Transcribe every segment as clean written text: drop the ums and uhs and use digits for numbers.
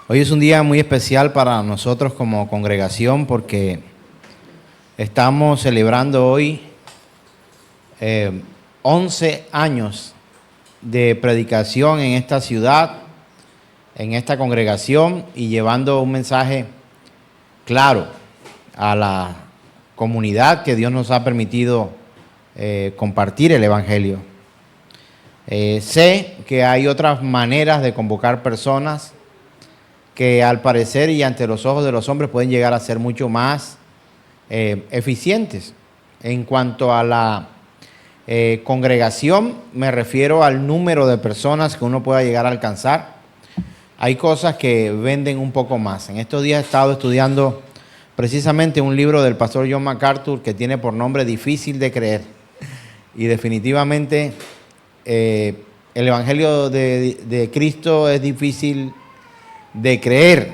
Hoy es un día muy especial para nosotros como congregación porque estamos celebrando hoy 11 años de predicación en esta ciudad, en esta congregación y llevando un mensaje claro a la comunidad que Dios nos ha permitido compartir el Evangelio. Sé que hay otras maneras de convocar personas que al parecer y ante los ojos de los hombres pueden llegar a ser mucho más eficientes. En cuanto a la congregación, me refiero al número de personas que uno pueda llegar a alcanzar. Hay cosas que venden un poco más. En estos días he estado estudiando precisamente un libro del pastor John MacArthur que tiene por nombre Difícil de creer. Y definitivamente el Evangelio de Cristo es difícil de creer,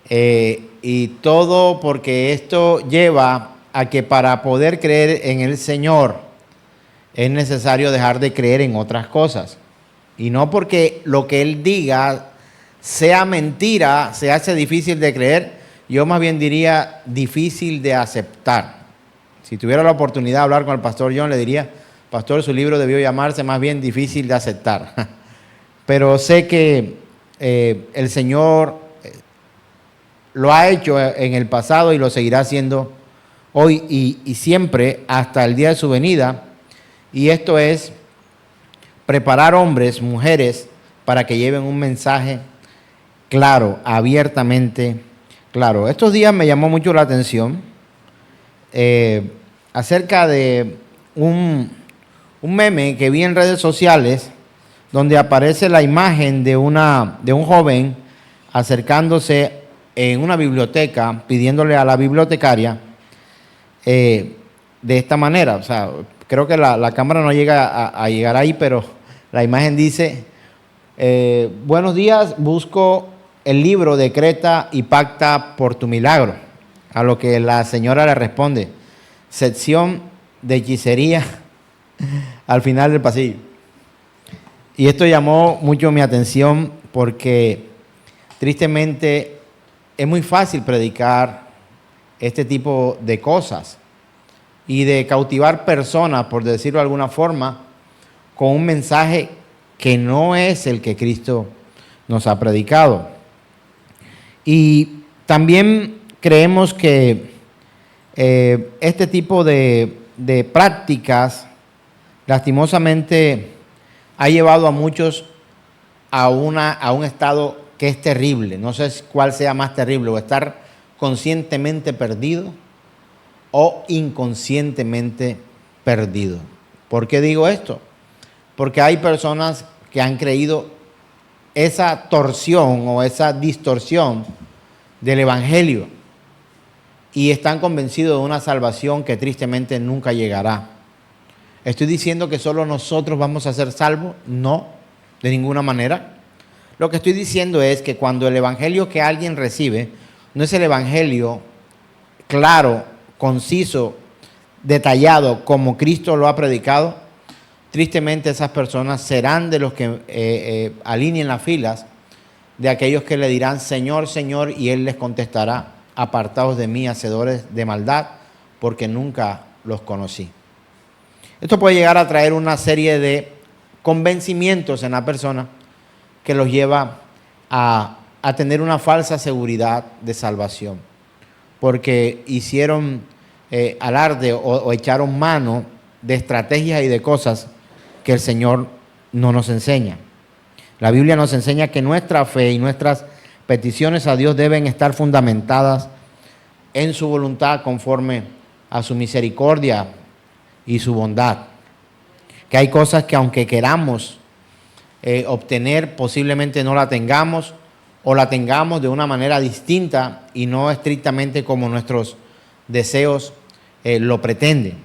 y todo porque esto lleva a que para poder creer en el Señor es necesario dejar de creer en otras cosas, y no porque lo que Él diga sea mentira se hace difícil de creer. Yo más bien diría difícil de aceptar. Si tuviera la oportunidad de hablar con el pastor John, le diría: pastor, su libro debió llamarse más bien Difícil de aceptar. Pero sé que el Señor lo ha hecho en el pasado y lo seguirá haciendo hoy y siempre hasta el día de su venida. Y esto es preparar hombres, mujeres, para que lleven un mensaje claro, abiertamente claro. Estos días me llamó mucho la atención acerca de un meme que vi en redes sociales, donde aparece la imagen de un joven acercándose en una biblioteca, pidiéndole a la bibliotecaria de esta manera. O sea, creo que la cámara no llega a llegar ahí, pero la imagen dice: buenos días, busco el libro Decreta y Pacta por tu milagro. A lo que la señora le responde: sección de hechicería al final del pasillo. Y esto llamó mucho mi atención porque tristemente es muy fácil predicar este tipo de cosas y de cautivar personas, por decirlo de alguna forma, con un mensaje que no es el que Cristo nos ha predicado. Y también creemos que este tipo de prácticas lastimosamente ha llevado a muchos a un estado que es terrible. No sé cuál sea más terrible, o estar conscientemente perdido o inconscientemente perdido. ¿Por qué digo esto? Porque hay personas que han creído esa torsión o esa distorsión del Evangelio y están convencidos de una salvación que tristemente nunca llegará. ¿Estoy diciendo que solo nosotros vamos a ser salvos? No, de ninguna manera. Lo que estoy diciendo es que cuando el evangelio que alguien recibe no es el evangelio claro, conciso, detallado, como Cristo lo ha predicado, tristemente esas personas serán de los que alineen las filas de aquellos que le dirán: Señor, Señor, y Él les contestará: apartaos de mí, hacedores de maldad, porque nunca los conocí. Esto puede llegar a traer una serie de convencimientos en la persona que los lleva a tener una falsa seguridad de salvación, porque hicieron alarde o echaron mano de estrategias y de cosas que el Señor no nos enseña. La Biblia nos enseña que nuestra fe y nuestras peticiones a Dios deben estar fundamentadas en su voluntad conforme a su misericordia y su bondad. Que hay cosas que aunque queramos obtener, posiblemente no la tengamos, o la tengamos de una manera distinta y no estrictamente como nuestros deseos lo pretenden.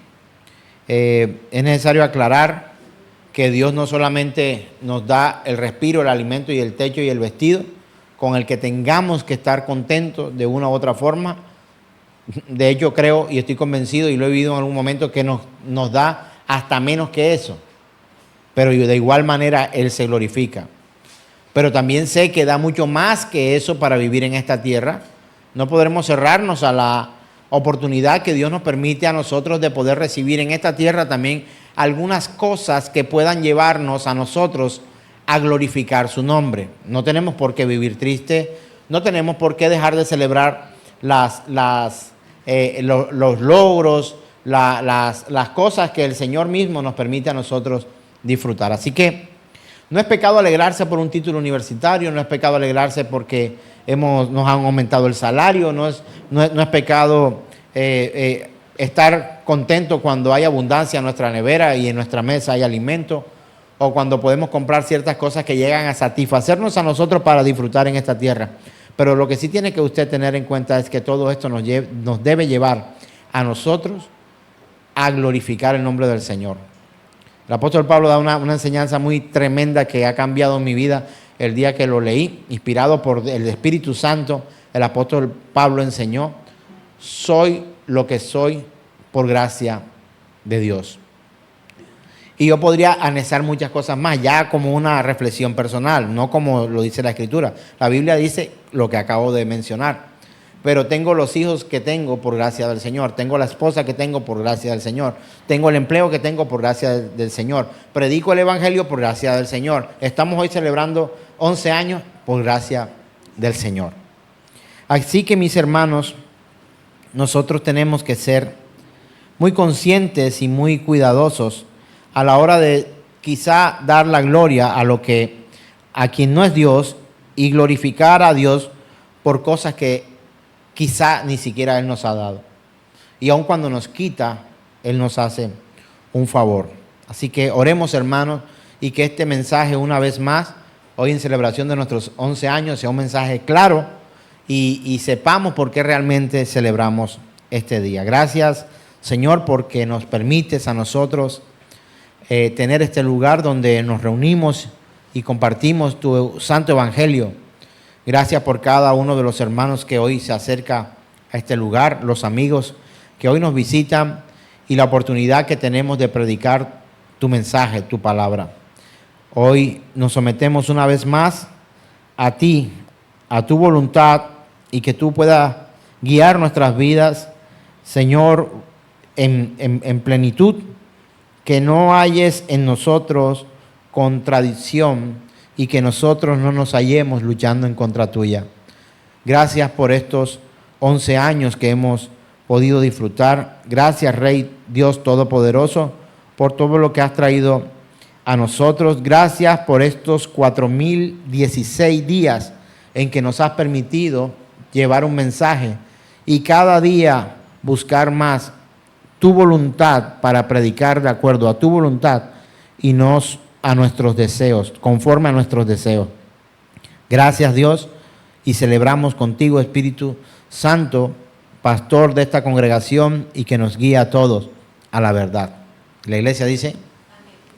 Es necesario aclarar que Dios no solamente nos da el respiro, el alimento y el techo y el vestido con el que tengamos que estar contentos de una u otra forma. De hecho, creo y estoy convencido, y lo he vivido en algún momento, que nos da hasta menos que eso. Pero de igual manera Él se glorifica. pero también sé que da mucho más que eso para vivir en esta tierra. No podremos cerrarnos a la oportunidad que Dios nos permite a nosotros de poder recibir en esta tierra también algunas cosas que puedan llevarnos a nosotros a glorificar su nombre. No tenemos por qué vivir triste, no tenemos por qué dejar de celebrar los logros, las cosas que el Señor mismo nos permite a nosotros disfrutar. Así que no es pecado alegrarse por un título universitario, no es pecado alegrarse porque nos han aumentado el salario, no es pecado estar contento cuando hay abundancia en nuestra nevera y en nuestra mesa hay alimento, o cuando podemos comprar ciertas cosas que llegan a satisfacernos a nosotros para disfrutar en esta tierra. Pero lo que sí tiene que usted tener en cuenta es que todo esto nos debe llevar a nosotros a glorificar el nombre del Señor. El apóstol Pablo da una enseñanza muy tremenda que ha cambiado mi vida el día que lo leí, inspirado por el Espíritu Santo. El apóstol Pablo enseñó: soy lo que soy por gracia de Dios. Y yo podría anexar muchas cosas más, ya como una reflexión personal, no como lo dice la Escritura. La Biblia dice lo que acabo de mencionar. Pero tengo los hijos que tengo por gracia del Señor. Tengo la esposa que tengo por gracia del Señor. Tengo el empleo que tengo por gracia del Señor. Predico el Evangelio por gracia del Señor. Estamos hoy celebrando 11 años por gracia del Señor. Así que, mis hermanos, nosotros tenemos que ser muy conscientes y muy cuidadosos a la hora de quizá dar la gloria a quien no es Dios, y glorificar a Dios por cosas que quizá ni siquiera Él nos ha dado. Y aun cuando nos quita, Él nos hace un favor. Así que oremos, hermanos, y que este mensaje, una vez más, hoy en celebración de nuestros 11 años, sea un mensaje claro y sepamos por qué realmente celebramos este día. Gracias, Señor, porque nos permites a nosotros tener este lugar donde nos reunimos y compartimos tu santo evangelio. Gracias por cada uno de los hermanos que hoy se acerca a este lugar, los amigos que hoy nos visitan y la oportunidad que tenemos de predicar tu mensaje, tu palabra. Hoy nos sometemos una vez más a ti, a tu voluntad, y que tú puedas guiar nuestras vidas, Señor, en plenitud, que no halles en nosotros contradicción y que nosotros no nos hallemos luchando en contra tuya. Gracias por estos 11 años que hemos podido disfrutar. Gracias, Rey Dios Todopoderoso, por todo lo que has traído a nosotros. Gracias por estos 4016 días en que nos has permitido llevar un mensaje y cada día buscar más tu voluntad para predicar de acuerdo a tu voluntad y no a nuestros deseos, conforme a nuestros deseos. Gracias, Dios, y celebramos contigo, Espíritu Santo, pastor de esta congregación, y que nos guíe a todos a la verdad. La iglesia dice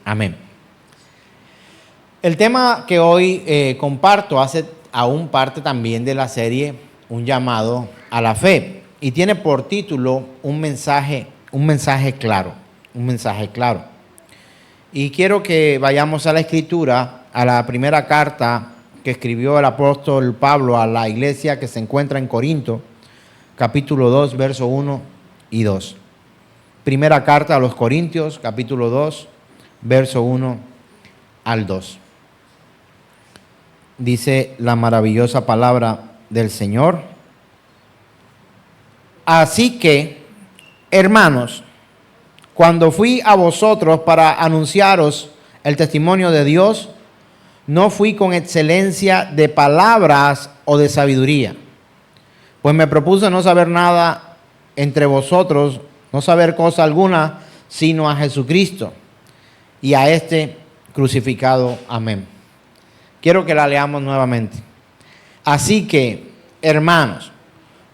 amén. El tema que hoy comparto hace aún parte también de la serie Un llamado a la fe, y tiene por título un mensaje claro, un mensaje claro. Y quiero que vayamos a la Escritura, a la primera carta que escribió el apóstol Pablo a la iglesia que se encuentra en Corinto, capítulo 2, verso 1 y 2. Primera carta a los Corintios, capítulo 2, verso 1 al 2. Dice la maravillosa palabra del Señor: así que, hermanos, cuando fui a vosotros para anunciaros el testimonio de Dios, no fui con excelencia de palabras o de sabiduría, pues me propuse no saber nada entre vosotros, no saber cosa alguna, sino a Jesucristo y a este crucificado. Amén. Quiero que la leamos nuevamente. Así que, hermanos,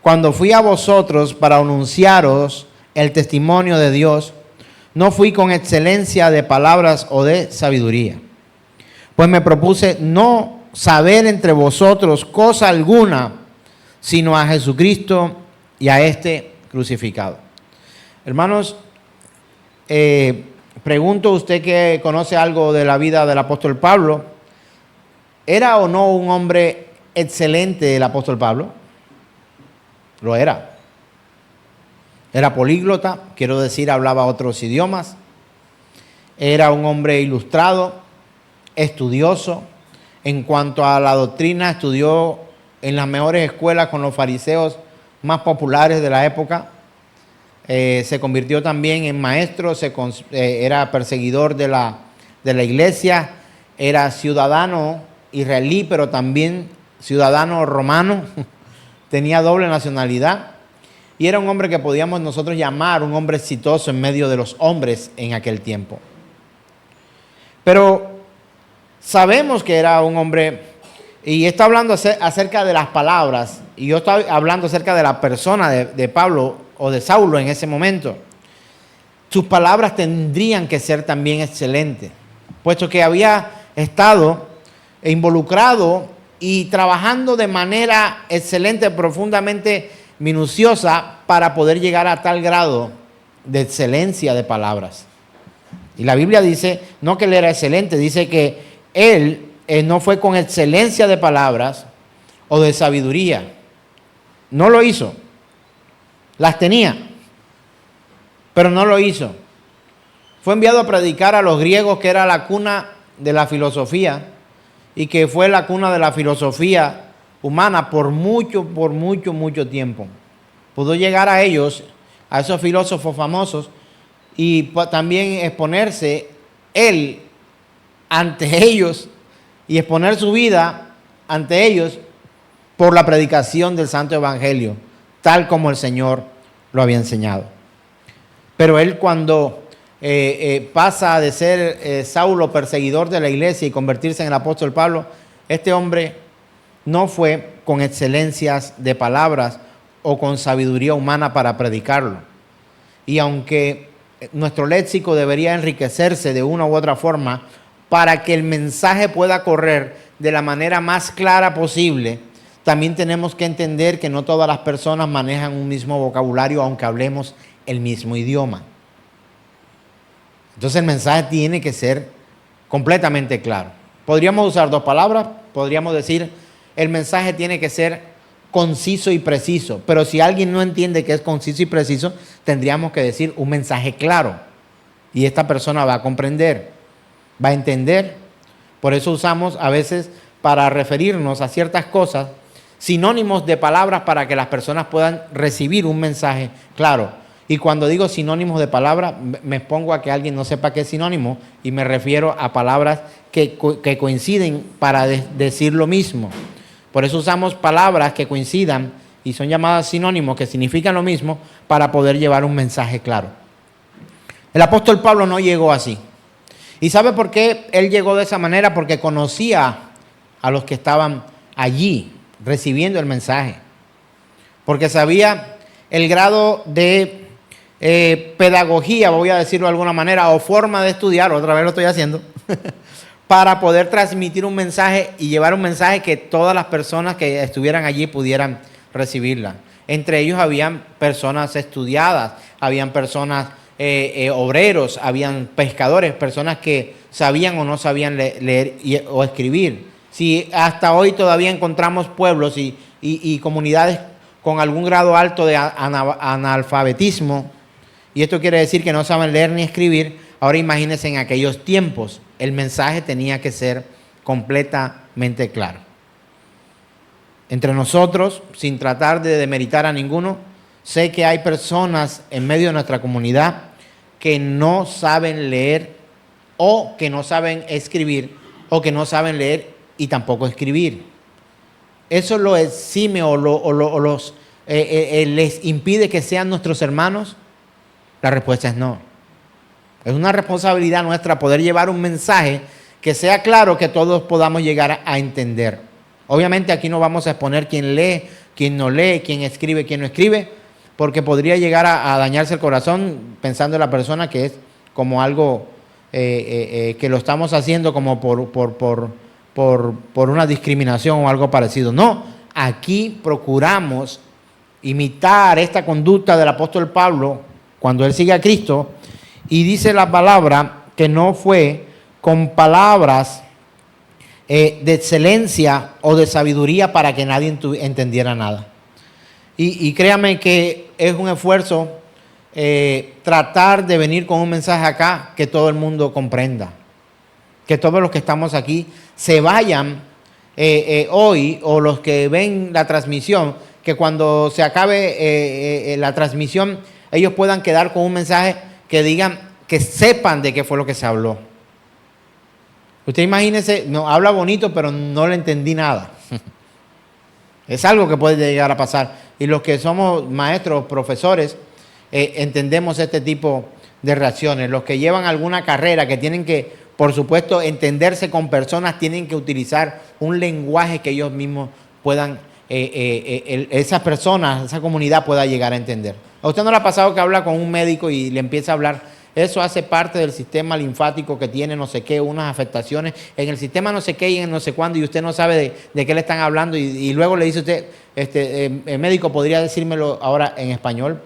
cuando fui a vosotros para anunciaros el testimonio de Dios, no fui con excelencia de palabras o de sabiduría, pues me propuse no saber entre vosotros cosa alguna, sino a Jesucristo y a este crucificado. Hermanos, pregunto, usted que conoce algo de la vida del apóstol Pablo, ¿Era o no un hombre excelente el apóstol Pablo? Lo era. Era políglota, quiero decir, hablaba otros idiomas. Era un hombre ilustrado, estudioso. En cuanto a la doctrina, estudió en las mejores escuelas con los fariseos más populares de la época. Se convirtió también en maestro, era perseguidor de la iglesia, era ciudadano israelí, pero también ciudadano romano, tenía doble nacionalidad y era un hombre que podíamos nosotros llamar un hombre exitoso en medio de los hombres en aquel tiempo. Pero sabemos que era un hombre, y está hablando acerca de las palabras, y yo estoy hablando acerca de la persona de Pablo o de Saulo en ese momento. Sus palabras tendrían que ser también excelentes, puesto que había estado involucrado y trabajando de manera excelente, profundamente minuciosa, para poder llegar a tal grado de excelencia de palabras. Y la Biblia dice, no que él era excelente, dice que él no fue con excelencia de palabras o de sabiduría. No lo hizo. Las tenía, pero no lo hizo. Fue enviado a predicar a los griegos, que era la cuna de la filosofía, y que fue la cuna de la filosofía humana por mucho tiempo. Pudo llegar a ellos, a esos filósofos famosos, y también exponerse él ante ellos y exponer su vida ante ellos por la predicación del Santo Evangelio, tal como el Señor lo había enseñado. Pero él, cuando pasa de ser Saulo, perseguidor de la iglesia, y convertirse en el apóstol Pablo, este hombre no fue con excelencias de palabras o con sabiduría humana para predicarlo. Y aunque nuestro léxico debería enriquecerse de una u otra forma para que el mensaje pueda correr de la manera más clara posible, también tenemos que entender que no todas las personas manejan un mismo vocabulario, aunque hablemos el mismo idioma. Entonces el mensaje tiene que ser completamente claro. Podríamos usar dos palabras, podríamos decir, el mensaje tiene que ser conciso y preciso, pero si alguien no entiende qué es conciso y preciso, tendríamos que decir un mensaje claro, y esta persona va a comprender, va a entender. Por eso usamos a veces, para referirnos a ciertas cosas, sinónimos de palabras para que las personas puedan recibir un mensaje claro. Y cuando digo sinónimos de palabras, me expongo a que alguien no sepa qué es sinónimo, y me refiero a palabras que coinciden para decir lo mismo. Por eso usamos palabras que coincidan y son llamadas sinónimos, que significan lo mismo, para poder llevar un mensaje claro. El apóstol Pablo no llegó así. ¿Y sabe por qué él llegó de esa manera? Porque conocía a los que estaban allí recibiendo el mensaje. Porque sabía el grado de pedagogía, voy a decirlo de alguna manera, o forma de estudiar, otra vez lo estoy haciendo, para poder transmitir un mensaje y llevar un mensaje que todas las personas que estuvieran allí pudieran recibirla. Entre ellos habían personas estudiadas, habían personas obreros, habían pescadores, personas que sabían o no sabían leer o escribir. Si hasta hoy todavía encontramos pueblos y comunidades con algún grado alto de analfabetismo, y esto quiere decir que no saben leer ni escribir, ahora imagínense en aquellos tiempos, el mensaje tenía que ser completamente claro. Entre nosotros, sin tratar de demeritar a ninguno, sé que hay personas en medio de nuestra comunidad que no saben leer, o que no saben escribir, o que no saben leer y tampoco escribir. ¿Eso lo exime o les impide que sean nuestros hermanos? La respuesta es no. Es una responsabilidad nuestra poder llevar un mensaje que sea claro, que todos podamos llegar a entender. Obviamente aquí no vamos a exponer quién lee, quién no lee, quién escribe, quién no escribe, porque podría llegar a dañarse el corazón pensando en la persona que es como algo que lo estamos haciendo como por una discriminación o algo parecido. No, aquí procuramos imitar esta conducta del apóstol Pablo cuando él sigue a Cristo, y dice la palabra que no fue con palabras de excelencia o de sabiduría para que nadie entendiera nada. Y créame que es un esfuerzo tratar de venir con un mensaje acá que todo el mundo comprenda. Que todos los que estamos aquí se vayan hoy, o los que ven la transmisión, que cuando se acabe la transmisión, ellos puedan quedar con un mensaje que digan, que sepan de qué fue lo que se habló. Usted imagínese, no, habla bonito, pero no le entendí nada. Es algo que puede llegar a pasar. Y los que somos maestros, profesores, entendemos este tipo de reacciones. Los que llevan alguna carrera, que tienen que, por supuesto, entenderse con personas, tienen que utilizar un lenguaje que ellos mismos puedan, esas personas, esa comunidad pueda llegar a entender. ¿A usted no le ha pasado que habla con un médico y le empieza a hablar? Eso hace parte del sistema linfático que tiene no sé qué, unas afectaciones en el sistema no sé qué y en no sé cuándo, y usted no sabe de qué le están hablando, y luego le dice usted, el médico, ¿podría decírmelo ahora en español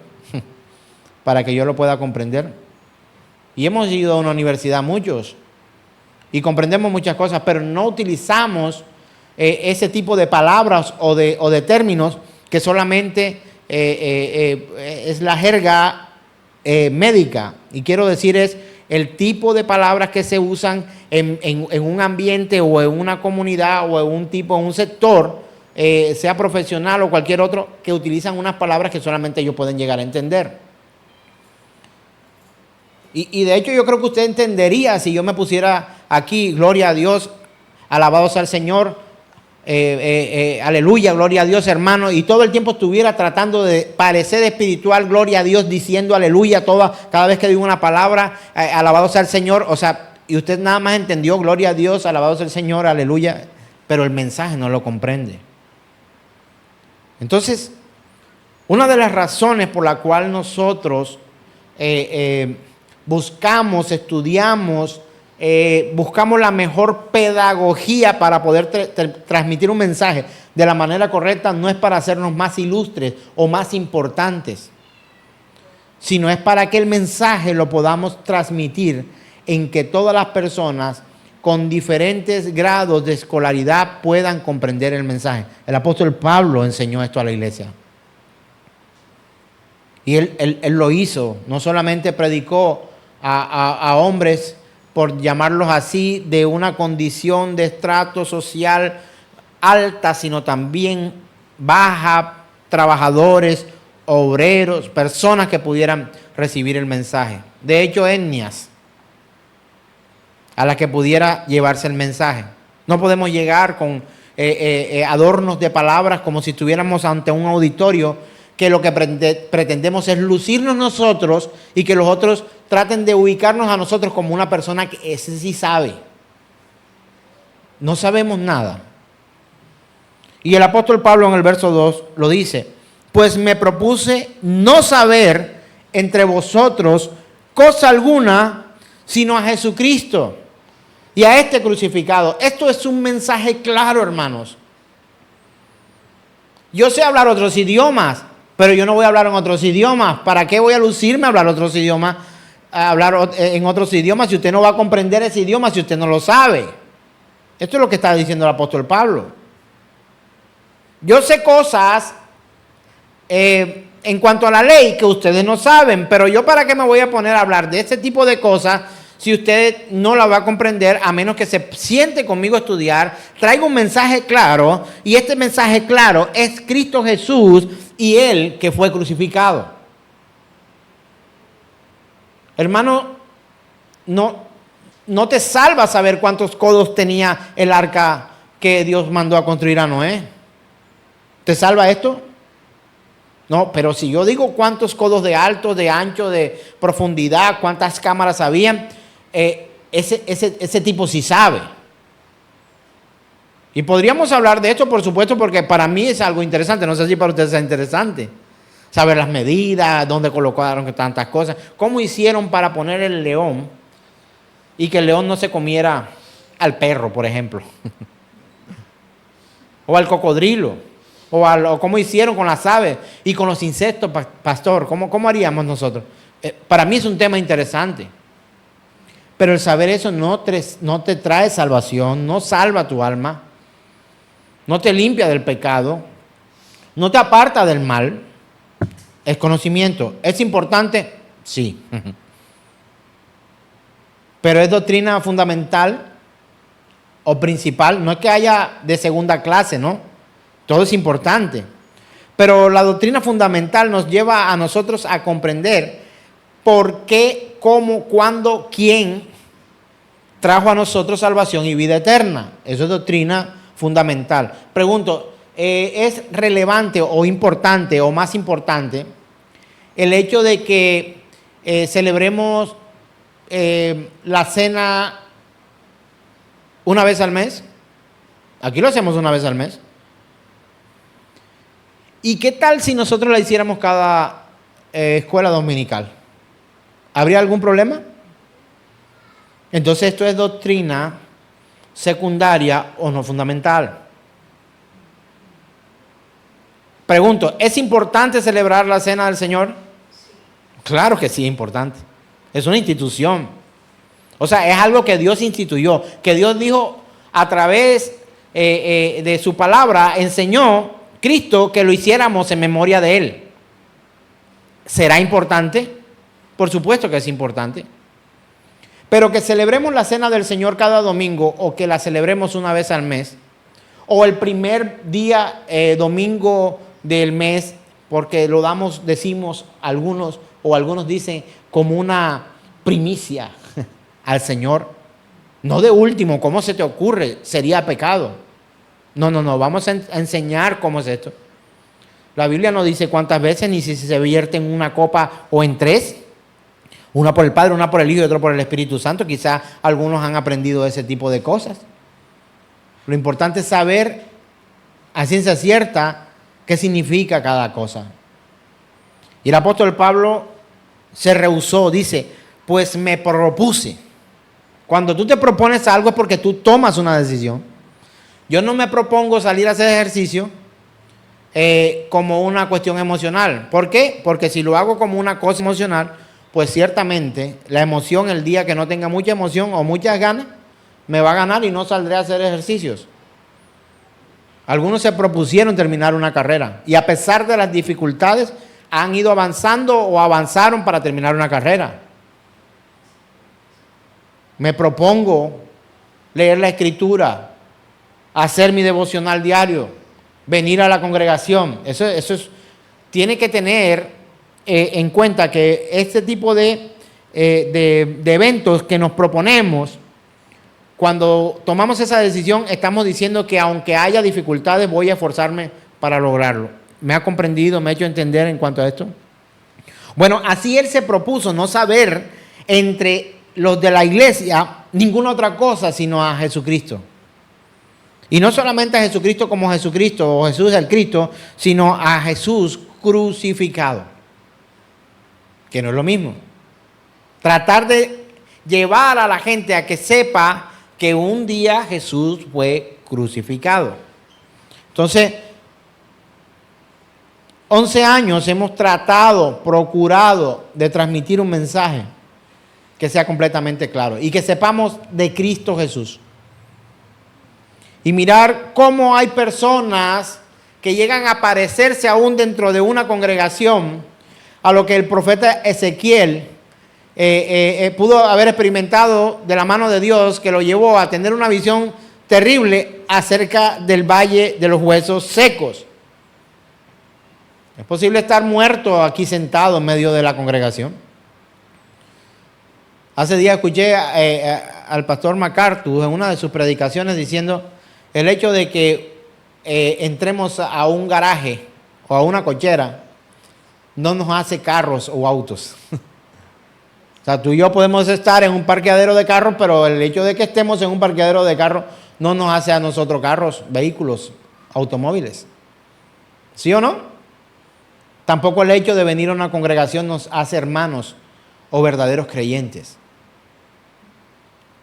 para que yo lo pueda comprender? Y hemos ido a una universidad muchos y comprendemos muchas cosas, pero no utilizamos ese tipo de palabras o de términos que solamente es la jerga médica. Y quiero decir es el tipo de palabras que se usan en un ambiente o en una comunidad o en un sector, sea profesional o cualquier otro, que utilizan unas palabras que solamente ellos pueden llegar a entender. Y de hecho yo creo que usted entendería si yo me pusiera aquí, gloria a Dios, alabado sea el Señor, aleluya, gloria a Dios, hermano, y todo el tiempo estuviera tratando de parecer espiritual, gloria a Dios, diciendo aleluya cada vez que digo una palabra, alabado sea el Señor, o sea, y usted nada más entendió gloria a Dios, alabado sea el Señor, aleluya, pero el mensaje no lo comprende. Entonces, una de las razones por la cual nosotros buscamos, estudiamos, buscamos la mejor pedagogía para poder transmitir un mensaje de la manera correcta, no es para hacernos más ilustres o más importantes, sino es para que el mensaje lo podamos transmitir en que todas las personas con diferentes grados de escolaridad puedan comprender el mensaje. El apóstol Pablo enseñó esto a la iglesia. Y él lo hizo, no solamente predicó a hombres, por llamarlos así, de una condición de estrato social alta, sino también baja, trabajadores, obreros, personas que pudieran recibir el mensaje. De hecho, etnias a las que pudiera llevarse el mensaje. No podemos llegar con adornos de palabras como si estuviéramos ante un auditorio, que lo que pretendemos es lucirnos nosotros y que los otros traten de ubicarnos a nosotros como una persona que ese sí sabe. No sabemos nada. Y el apóstol Pablo en el verso 2 lo dice: pues me propuse no saber entre vosotros cosa alguna, sino a Jesucristo y a este crucificado. Esto es un mensaje claro, hermanos. Yo sé hablar otros idiomas, pero yo no voy a hablar en otros idiomas. ¿Para qué voy a lucirme a hablar otros idiomas? A hablar en otros idiomas si usted no va a comprender ese idioma, si usted no lo sabe. Esto es lo que está diciendo el apóstol Pablo. Yo sé cosas en cuanto a la ley que ustedes no saben, pero yo para qué me voy a poner a hablar de ese tipo de cosas si usted no la va a comprender, a menos que se siente conmigo a estudiar, traiga un mensaje claro, y este mensaje claro es Cristo Jesús y Él que fue crucificado. Hermano, no te salva saber cuántos codos tenía el arca que Dios mandó a construir a Noé. ¿Te salva esto? No, pero si yo digo cuántos codos de alto, de ancho, de profundidad, cuántas cámaras habían, ese tipo sí sabe. Y podríamos hablar de esto, por supuesto, porque para mí es algo interesante. No sé si para ustedes es interesante. Saber las medidas, dónde colocaron tantas cosas. ¿Cómo hicieron para poner el león y que el león no se comiera al perro, por ejemplo? O al cocodrilo. O cómo hicieron con las aves y con los insectos, pastor. ¿Cómo haríamos nosotros? Para mí es un tema interesante. Pero el saber eso no te trae salvación, no salva tu alma, no te limpia del pecado, no te aparta del mal. Es conocimiento. ¿Es importante? Sí. Pero es doctrina fundamental o principal. No es que haya de segunda clase, ¿no? Todo es importante. Pero la doctrina fundamental nos lleva a nosotros a comprender por qué, cómo, cuándo, quién trajo a nosotros salvación y vida eterna. Eso es doctrina fundamental. Pregunto, ¿es relevante o importante o más importante el hecho de que celebremos la cena una vez al mes? Aquí lo hacemos una vez al mes. ¿Y qué tal si nosotros la hiciéramos cada escuela dominical? ¿Habría algún problema? Entonces esto es doctrina secundaria o no fundamental. Pregunto, ¿es importante celebrar la cena del Señor? Claro que sí, es importante. Es una institución. O sea, es algo que Dios instituyó, que Dios dijo a través de su palabra, enseñó Cristo que lo hiciéramos en memoria de Él. ¿Será importante? Por supuesto que es importante. Pero que celebremos la cena del Señor cada domingo o que la celebremos una vez al mes, o el primer día domingo del mes, porque lo decimos algunos, o algunos dicen como una primicia al Señor. No de último, ¿cómo se te ocurre? Sería pecado. No, vamos a enseñar cómo es esto. La Biblia no dice cuántas veces, ni si se vierte en una copa o en tres. Una por el Padre, una por el Hijo y otra por el Espíritu Santo. Quizás algunos han aprendido ese tipo de cosas. Lo importante es saber a ciencia cierta qué significa cada cosa. Y el apóstol Pablo se rehusó, dice, pues me propuse. Cuando tú te propones algo es porque tú tomas una decisión. Yo no me propongo salir a hacer ejercicio como una cuestión emocional. ¿Por qué? Porque si lo hago como una cosa emocional, pues ciertamente la emoción, el día que no tenga mucha emoción o muchas ganas, me va a ganar y no saldré a hacer ejercicios. Algunos se propusieron terminar una carrera y a pesar de las dificultades han ido avanzando o avanzaron para terminar una carrera. Me propongo leer la Escritura, hacer mi devocional diario, venir a la congregación. Eso tiene que tener en cuenta que este tipo de eventos que nos proponemos, cuando tomamos esa decisión, estamos diciendo que aunque haya dificultades, voy a esforzarme para lograrlo. ¿Me ha comprendido? ¿Me ha hecho entender en cuanto a esto? Bueno, así él se propuso no saber entre los de la iglesia ninguna otra cosa sino a Jesucristo. Y no solamente a Jesucristo como Jesucristo o Jesús el Cristo, sino a Jesús crucificado, que no es lo mismo. Tratar de llevar a la gente a que sepa que un día Jesús fue crucificado. Entonces, 11 años hemos procurado de transmitir un mensaje que sea completamente claro y que sepamos de Cristo Jesús. Y mirar cómo hay personas que llegan a parecerse aún dentro de una congregación a lo que el profeta Ezequiel pudo haber experimentado de la mano de Dios, que lo llevó a tener una visión terrible acerca del valle de los huesos secos. ¿Es posible estar muerto aquí sentado en medio de la congregación? Hace días escuché al pastor MacArthur en una de sus predicaciones diciendo el hecho de que entremos a un garaje o a una cochera no nos hace carros o autos. O sea, tú y yo podemos estar en un parqueadero de carros, pero el hecho de que estemos en un parqueadero de carros no nos hace a nosotros carros, vehículos, automóviles. ¿Sí o no? Tampoco el hecho de venir a una congregación nos hace hermanos o verdaderos creyentes.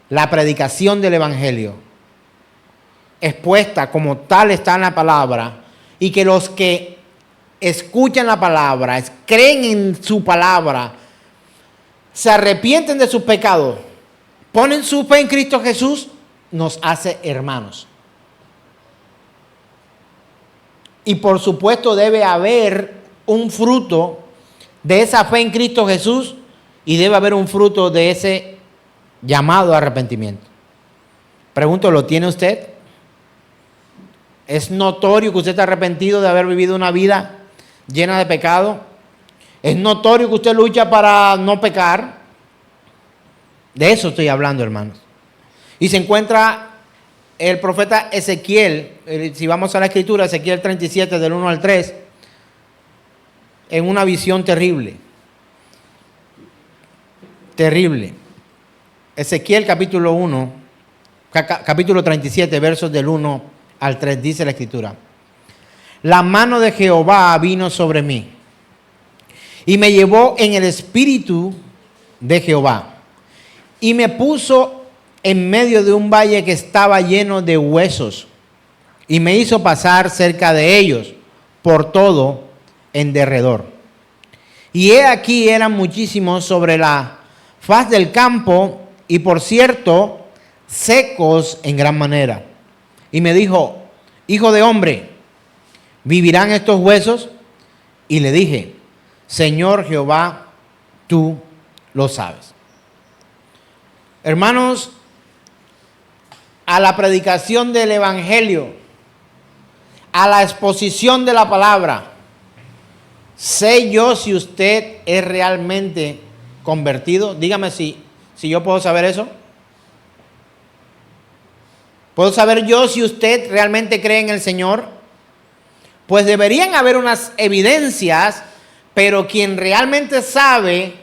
La predicación del Evangelio, expuesta como tal está en la palabra, y que los que escuchan la palabra, creen en su palabra, se arrepienten de sus pecados, ponen su fe en Cristo Jesús, nos hace hermanos. Y por supuesto debe haber un fruto de esa fe en Cristo Jesús y debe haber un fruto de ese llamado a arrepentimiento. Pregunto, ¿lo tiene usted? ¿Es notorio que usted está arrepentido de haber vivido una vida llena de pecado? ¿Es notorio que usted lucha para no pecar? De eso estoy hablando, hermanos. Y se encuentra el profeta Ezequiel, si vamos a la escritura, Ezequiel 37, del 1 al 3, en una visión terrible. Terrible. Ezequiel capítulo 1, capítulo 37, versos del 1 al 3, dice la escritura. La mano de Jehová vino sobre mí y me llevó en el espíritu de Jehová y me puso en medio de un valle que estaba lleno de huesos y me hizo pasar cerca de ellos por todo en derredor. Y he aquí eran muchísimos sobre la faz del campo y por cierto secos en gran manera. Y me dijo, hijo de hombre, ¿vivirán estos huesos? Y le dije, Señor Jehová, tú lo sabes. Hermanos, a la predicación del evangelio, a la exposición de la palabra, ¿sé yo si usted es realmente convertido? Dígame si yo puedo saber eso. ¿Puedo saber yo si usted realmente cree en el Señor? Pues deberían haber unas evidencias, pero quien realmente sabe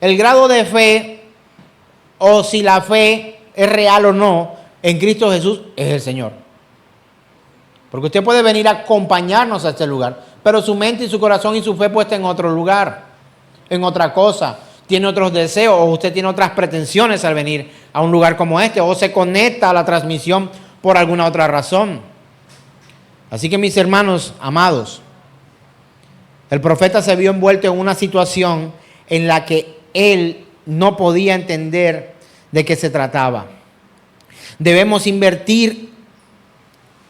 el grado de fe o si la fe es real o no en Cristo Jesús es el Señor. Porque usted puede venir a acompañarnos a este lugar, pero su mente y su corazón y su fe puesta en otro lugar, en otra cosa. Tiene otros deseos o usted tiene otras pretensiones al venir a un lugar como este o se conecta a la transmisión por alguna otra razón. Así que mis hermanos amados, el profeta se vio envuelto en una situación en la que él no podía entender de qué se trataba. Debemos invertir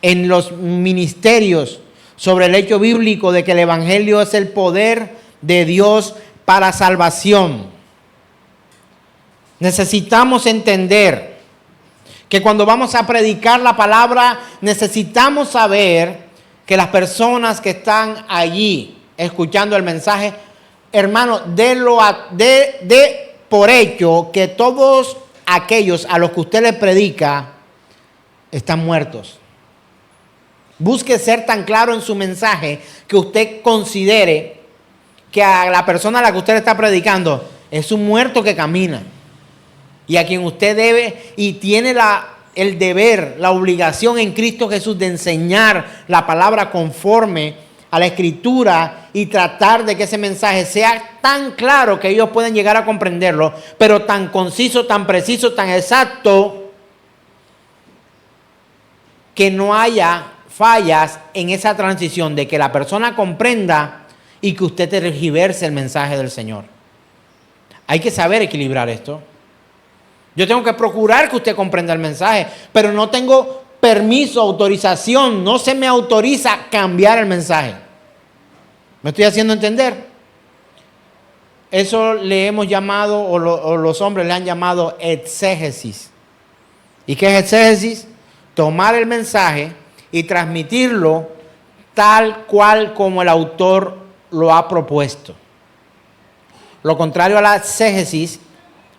en los ministerios sobre el hecho bíblico de que el evangelio es el poder de Dios para salvación. Necesitamos entender que cuando vamos a predicar la palabra, necesitamos saber que las personas que están allí escuchando el mensaje, hermano, de por hecho que todos aquellos a los que usted le predica están muertos. Busque ser tan claro en su mensaje que usted considere que a la persona a la que usted le está predicando es un muerto que camina y a quien usted debe y tiene el deber, la obligación en Cristo Jesús de enseñar la palabra conforme a la Escritura y tratar de que ese mensaje sea tan claro que ellos pueden llegar a comprenderlo, pero tan conciso, tan preciso, tan exacto, que no haya fallas en esa transición de que la persona comprenda y que usted tergiverse el mensaje del Señor. Hay que saber equilibrar esto. Yo tengo que procurar que usted comprenda el mensaje, pero no tengo permiso, autorización, no se me autoriza cambiar el mensaje. ¿Me estoy haciendo entender? Eso le hemos llamado, o los hombres le han llamado exégesis. ¿Y qué es exégesis? Tomar el mensaje y transmitirlo tal cual como el autor lo ha propuesto. Lo contrario a la exégesis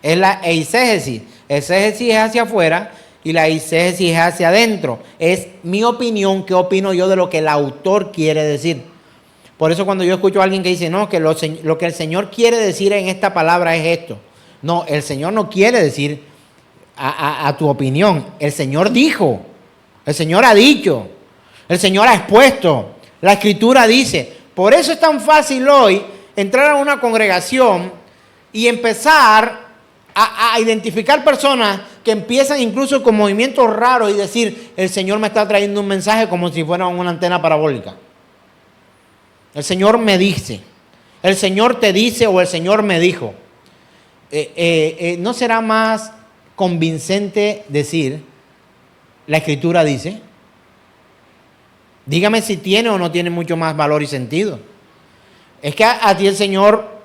es la eisegesis. Exégesis es hacia afuera y la eisegesis es hacia adentro. Es mi opinión, qué opino yo de lo que el autor quiere decir. Por eso cuando yo escucho a alguien que dice, no, que lo que el Señor quiere decir en esta palabra es esto. No, el Señor no quiere decir a tu opinión. El Señor dijo, el Señor ha dicho, el Señor ha expuesto. La Escritura dice. Por eso es tan fácil hoy entrar a una congregación y empezar a identificar personas que empiezan incluso con movimientos raros y decir, el Señor me está trayendo un mensaje como si fuera una antena parabólica. El Señor me dice, el Señor te dice o el Señor me dijo. ¿No será más convincente decir, la Escritura dice? Dígame si tiene o no tiene mucho más valor y sentido. Es que a ti el Señor,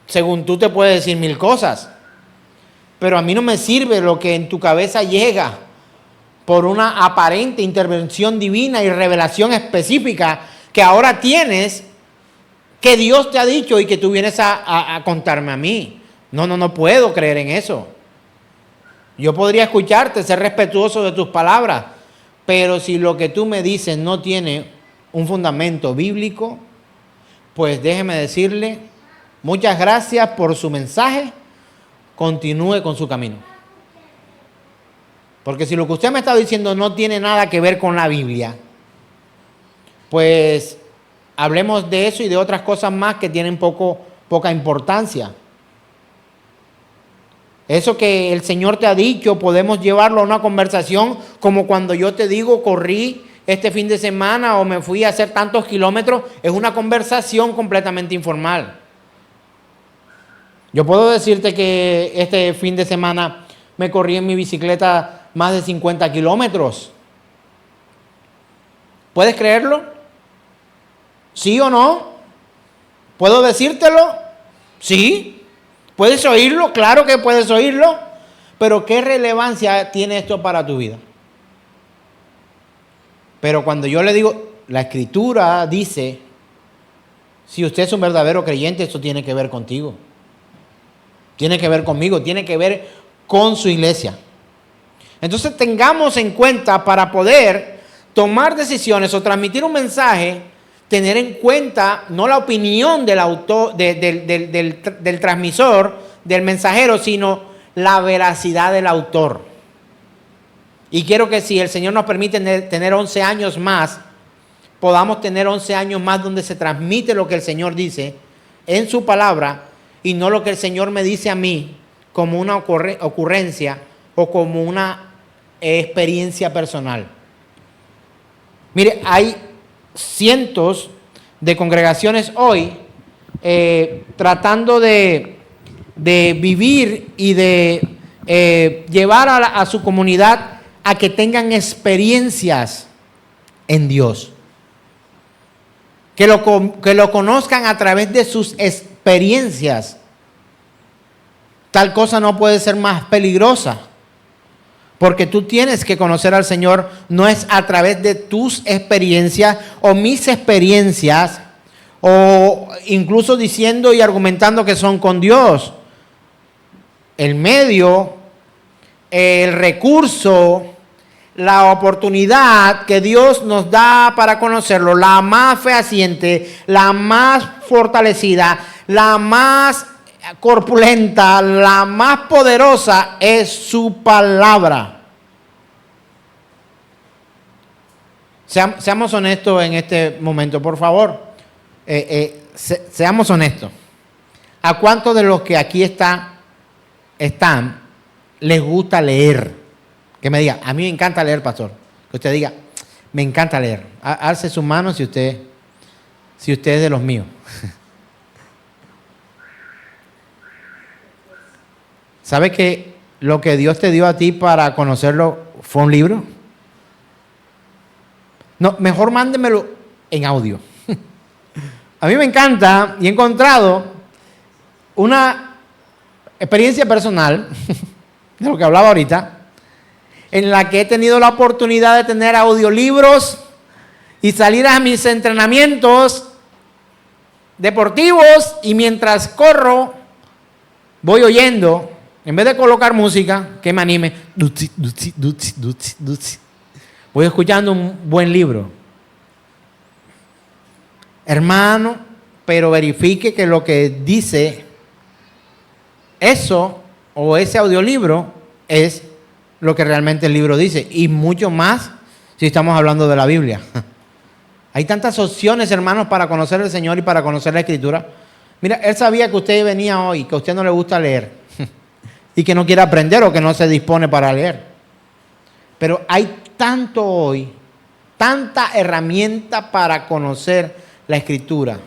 según tú, te puede decir 1000 cosas, pero a mí no me sirve lo que en tu cabeza llega por una aparente intervención divina y revelación específica que ahora tienes, que Dios te ha dicho y que tú vienes a contarme a mí. No puedo creer en eso. Yo podría escucharte, ser respetuoso de tus palabras, pero si lo que tú me dices no tiene un fundamento bíblico, pues déjeme decirle, muchas gracias por su mensaje, continúe con su camino. Porque si lo que usted me está diciendo no tiene nada que ver con la Biblia, pues hablemos de eso y de otras cosas más que tienen poca importancia. Eso que el Señor te ha dicho, podemos llevarlo a una conversación como cuando yo te digo, corrí este fin de semana o me fui a hacer tantos kilómetros. Es una conversación completamente informal. Yo puedo decirte que este fin de semana me corrí en mi bicicleta más de 50 kilómetros. ¿Puedes creerlo? ¿Sí o no? ¿Puedo decírtelo? Sí. ¿Puedes oírlo? Claro que puedes oírlo. Pero ¿qué relevancia tiene esto para tu vida? Pero cuando yo le digo, la Escritura dice, si usted es un verdadero creyente, esto tiene que ver contigo. Tiene que ver conmigo, tiene que ver con su iglesia. Entonces tengamos en cuenta, para poder tomar decisiones o transmitir un mensaje, tener en cuenta no la opinión del autor, del transmisor, del mensajero, sino la veracidad del autor. Y quiero que, si el Señor nos permite tener 11 años más, podamos tener 11 años más donde se transmite lo que el Señor dice en su palabra y no lo que el Señor me dice a mí como una ocurrencia o como una experiencia personal. Mire, hay cientos de congregaciones hoy tratando de vivir y de llevar a su comunidad a que tengan experiencias en Dios. Que lo conozcan a través de sus experiencias. Tal cosa no puede ser más peligrosa. Porque tú tienes que conocer al Señor, no es a través de tus experiencias o mis experiencias, o incluso diciendo y argumentando que son con Dios. El medio, el recurso, la oportunidad que Dios nos da para conocerlo, la más fehaciente, la más fortalecida, la más corpulenta, la más poderosa es su palabra. Seamos honestos en este momento, por favor. Seamos honestos. ¿A cuántos de los que aquí están les gusta leer? Que me diga, a mí me encanta leer, pastor. Que usted diga, me encanta leer. Alce su mano si usted es de los míos. ¿Sabe que lo que Dios te dio a ti para conocerlo fue un libro? No, mejor mándemelo en audio. A mí me encanta y he encontrado una experiencia personal, de lo que hablaba ahorita, en la que he tenido la oportunidad de tener audiolibros y salir a mis entrenamientos deportivos y mientras corro voy oyendo. En vez de colocar música que me anime, voy escuchando un buen libro. Hermano, pero verifique que lo que dice eso o ese audiolibro es lo que realmente el libro dice. Y mucho más si estamos hablando de la Biblia. Hay tantas opciones, hermanos, para conocer al Señor y para conocer la Escritura. Mira, él sabía que usted venía hoy, que a usted no le gusta leer. Y que no quiere aprender o que no se dispone para leer. Pero hay tanto hoy, tanta herramienta para conocer la Escritura,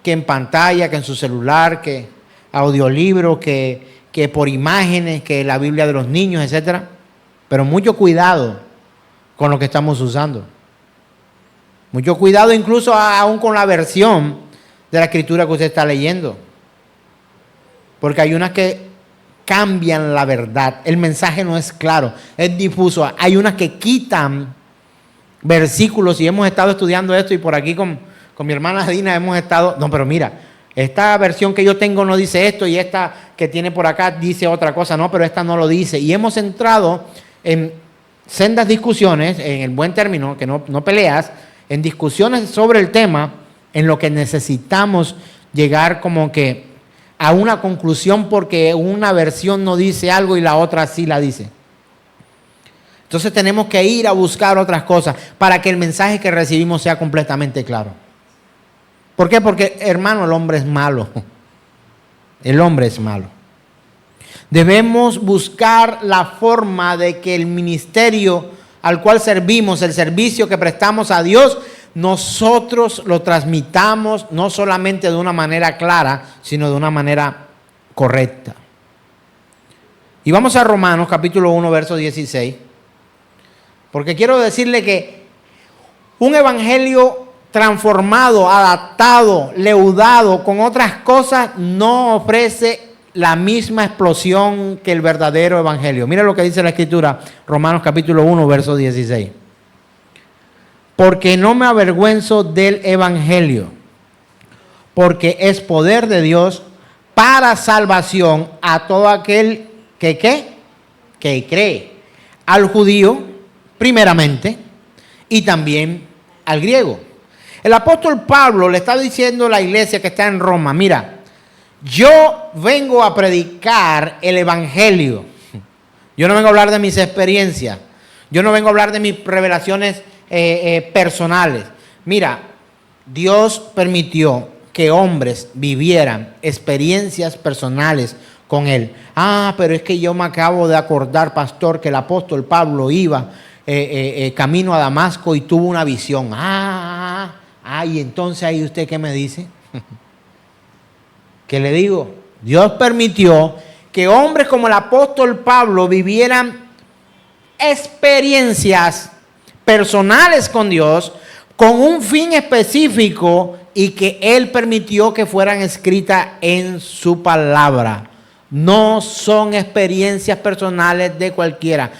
que en pantalla, que en su celular, que audiolibro, que que por imágenes, que la Biblia de los niños, etc. Pero mucho cuidado con lo que estamos usando. Mucho cuidado incluso aún con la versión de la escritura que usted está leyendo. Porque hay unas que cambian la verdad. El mensaje no es claro, es difuso. Hay unas que quitan versículos y hemos estado estudiando esto y por aquí con mi hermana Dina hemos estado, no, pero mira, esta versión que yo tengo no dice esto y esta que tiene por acá dice otra cosa, no, pero esta no lo dice. Y hemos entrado en sendas discusiones, en el buen término, que no peleas, en discusiones sobre el tema, en lo que necesitamos llegar como que a una conclusión porque una versión no dice algo y la otra sí la dice. Entonces tenemos que ir a buscar otras cosas para que el mensaje que recibimos sea completamente claro. ¿Por qué? Porque, hermano, el hombre es malo. El hombre es malo. Debemos buscar la forma de que el ministerio al cual servimos, el servicio que prestamos a Dios, nosotros lo transmitamos no solamente de una manera clara, sino de una manera correcta. Y vamos a Romanos capítulo 1, verso 16. Porque quiero decirle que un evangelio transformado, adaptado, leudado con otras cosas no ofrece la misma explosión que el verdadero evangelio. Mira lo que dice la escritura, Romanos capítulo 1, verso 16. Porque no me avergüenzo del evangelio, porque es poder de Dios para salvación a todo aquel que cree, al judío primeramente y también al griego. El apóstol Pablo le está diciendo a la iglesia que está en Roma, mira, yo vengo a predicar el evangelio. Yo no vengo a hablar de mis experiencias. Yo no vengo a hablar de mis revelaciones personales. Mira, Dios permitió que hombres vivieran experiencias personales con Él. Pero es que yo me acabo de acordar, pastor, que el apóstol Pablo iba camino a Damasco y tuvo una visión. Y entonces ahí usted ¿qué me dice? ¿Qué le digo? Dios permitió que hombres como el apóstol Pablo vivieran experiencias personales con Dios con un fin específico y que Él permitió que fueran escritas en su palabra. No son experiencias personales de cualquiera.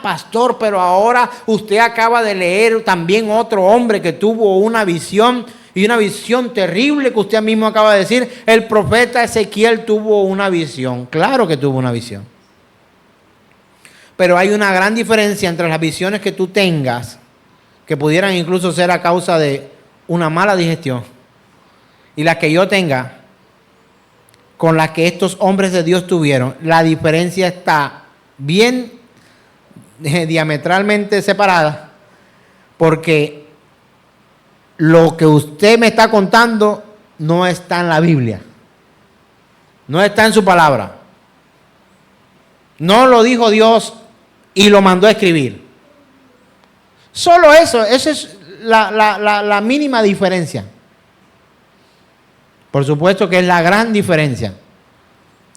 Pastor, pero ahora usted acaba de leer también otro hombre que tuvo una visión y una visión terrible que usted mismo acaba de decir. El profeta Ezequiel tuvo una visión. Claro que tuvo una visión. Pero hay una gran diferencia entre las visiones que tú tengas, que pudieran incluso ser a causa de una mala digestión, y las que yo tenga, con las que estos hombres de Dios tuvieron. La diferencia está bien diametralmente separada, porque lo que usted me está contando no está en la Biblia, no está en su palabra, no lo dijo Dios y lo mandó a escribir. Solo eso, esa es la mínima diferencia. Por supuesto que es la gran diferencia,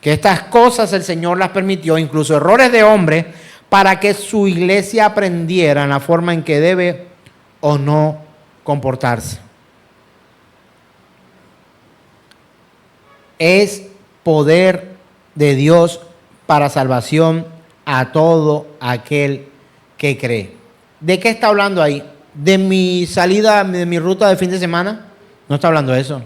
que estas cosas el Señor las permitió, incluso errores de hombres, para que su iglesia aprendiera en la forma en que debe o no comportarse. Es poder de Dios para salvación a todo aquel que cree. ¿De qué está hablando ahí? ¿De mi salida, de mi ruta de fin de semana? No está hablando de eso.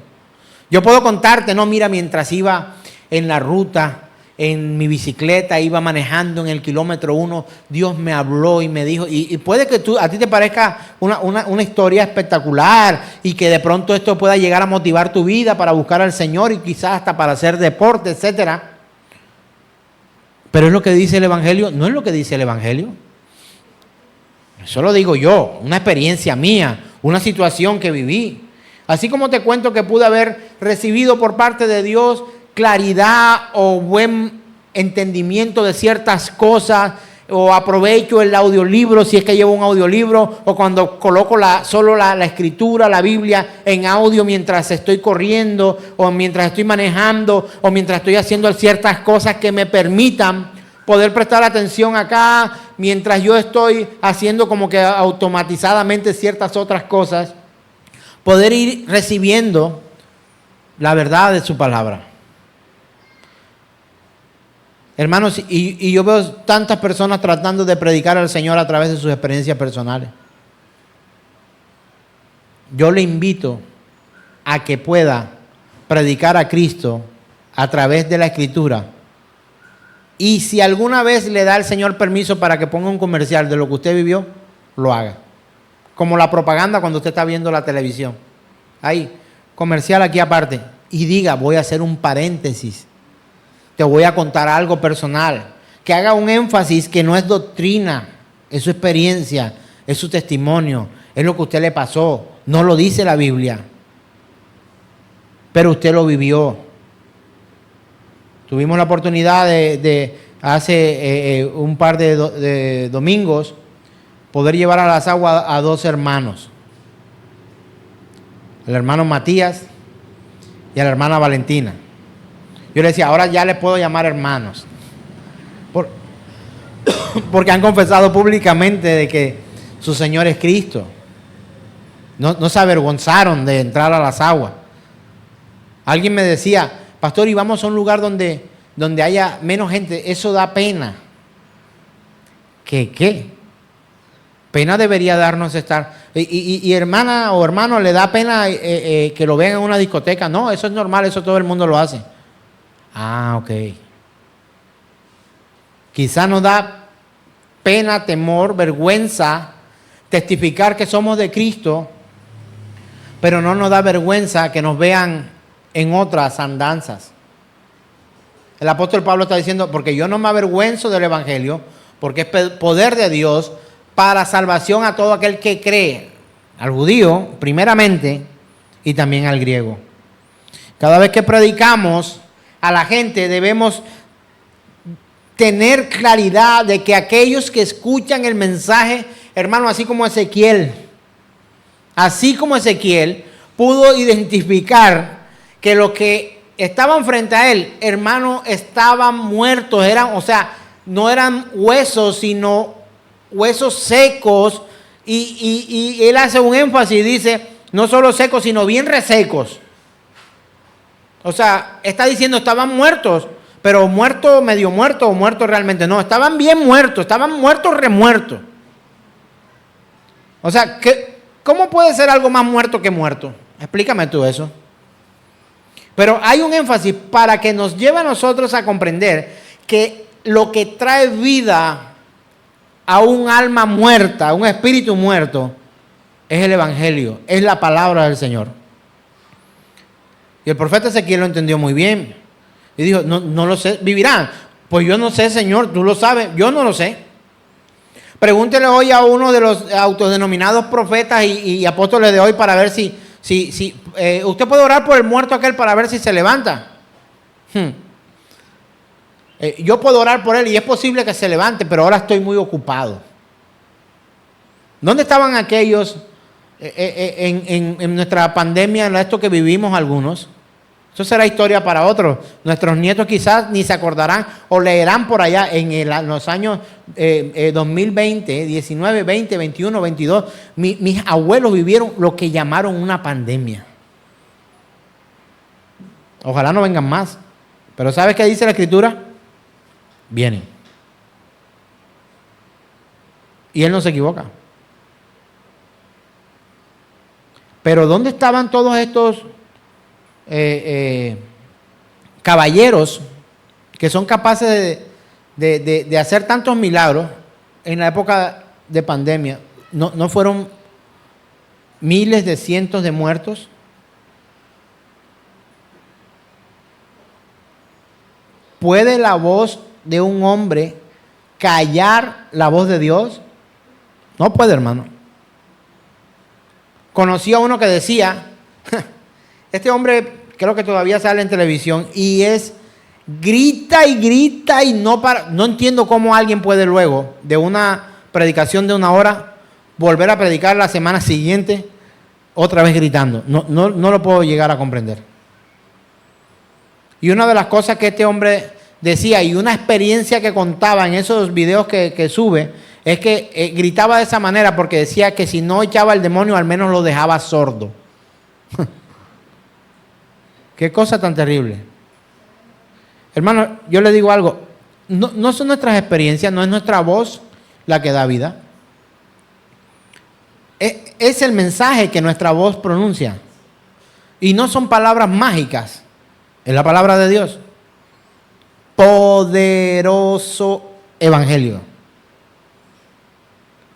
Yo puedo contarte, no, mira, mientras iba en la ruta, en mi bicicleta, iba manejando en el kilómetro 1, Dios me habló y me dijo, y puede que a ti te parezca una historia espectacular y que de pronto esto pueda llegar a motivar tu vida para buscar al Señor y quizás hasta para hacer deporte, etcétera. Pero es lo que dice el Evangelio, no es lo que dice el Evangelio. Eso lo digo yo, una experiencia mía, una situación que viví. Así como te cuento que pude haber recibido por parte de Dios claridad o buen entendimiento de ciertas cosas o aprovecho el audiolibro si es que llevo un audiolibro, o cuando coloco solo la escritura, la Biblia en audio mientras estoy corriendo, o mientras estoy manejando, o mientras estoy haciendo ciertas cosas que me permitan poder prestar atención acá, mientras yo estoy haciendo como que automatizadamente ciertas otras cosas, poder ir recibiendo la verdad de su palabra. Hermanos, y yo veo tantas personas tratando de predicar al Señor a través de sus experiencias personales. Yo le invito a que pueda predicar a Cristo a través de la Escritura. Y si alguna vez le da el Señor permiso para que ponga un comercial de lo que usted vivió, lo haga. Como la propaganda cuando usted está viendo la televisión. Ahí, comercial aquí aparte. Y diga, voy a hacer un paréntesis. Te voy a contar algo personal. Que haga un énfasis que no es doctrina, es su experiencia, es su testimonio, es lo que a usted le pasó. No lo dice la Biblia. Pero usted lo vivió. Tuvimos la oportunidad de hace un par de domingos poder llevar a las aguas a dos hermanos. El hermano Matías y a la hermana Valentina. Yo le decía, ahora ya les puedo llamar hermanos. Porque han confesado públicamente de que su Señor es Cristo. No se avergonzaron de entrar a las aguas. Alguien me decía, pastor, y vamos a un lugar donde haya menos gente. Eso da pena. ¿Qué? Pena debería darnos estar. Y hermana o hermano, ¿le da pena que lo vean en una discoteca? No, eso es normal, eso todo el mundo lo hace. Ah, ok. Quizá nos da pena, temor, vergüenza testificar que somos de Cristo, pero no nos da vergüenza que nos vean en otras andanzas. El apóstol Pablo está diciendo, porque yo no me avergüenzo del Evangelio, porque es poder de Dios para salvación a todo aquel que cree, al judío primeramente y también al griego. Cada vez que predicamos a la gente debemos tener claridad de que aquellos que escuchan el mensaje, hermano, así como Ezequiel pudo identificar que los que estaban frente a él, hermano, estaban muertos, no eran huesos, sino huesos secos, y él hace un énfasis y dice, no solo secos, sino bien resecos. O sea, está diciendo estaban muertos, pero muertos, medio muertos o muertos realmente. No, estaban bien muertos, estaban muertos, remuertos. O sea, ¿cómo puede ser algo más muerto que muerto? Explícame tú eso. Pero hay un énfasis para que nos lleve a nosotros a comprender que lo que trae vida a un alma muerta, a un espíritu muerto, es el Evangelio, es la palabra del Señor. Y el profeta Ezequiel lo entendió muy bien. Y dijo, no lo sé, ¿vivirán? Pues yo no sé, Señor, tú lo sabes, yo no lo sé. Pregúntele hoy a uno de los autodenominados profetas y apóstoles de hoy para ver si usted puede orar por el muerto aquel para ver si se levanta. Yo puedo orar por él y es posible que se levante, pero ahora estoy muy ocupado. ¿Dónde estaban aquellos en nuestra pandemia, en esto que vivimos algunos? Eso será historia para otros. Nuestros nietos quizás ni se acordarán o leerán por allá en los años 2020, 19, 20, 21, 22. Mis abuelos vivieron lo que llamaron una pandemia. Ojalá no vengan más. Pero ¿sabes qué dice la Escritura? Vienen. Y Él no se equivoca. Pero ¿dónde estaban todos estos caballeros que son capaces de hacer tantos milagros en la época de pandemia? ¿No fueron miles de cientos de muertos? ¿Puede la voz de un hombre callar la voz de Dios? No puede, hermano. Conocí a uno que decía, este hombre creo que todavía sale en televisión y es grita y grita y no para. No entiendo cómo alguien puede luego de una predicación de 1 hora volver a predicar la semana siguiente otra vez gritando. No lo puedo llegar a comprender. Y una de las cosas que este hombre decía y una experiencia que contaba en esos videos que sube es que gritaba de esa manera porque decía que si no echaba el demonio al menos lo dejaba sordo. Qué cosa tan terrible. Hermano, yo le digo algo, no son nuestras experiencias, no es nuestra voz la que da vida. Es el mensaje que nuestra voz pronuncia. Y no son palabras mágicas, es la palabra de Dios. Poderoso evangelio.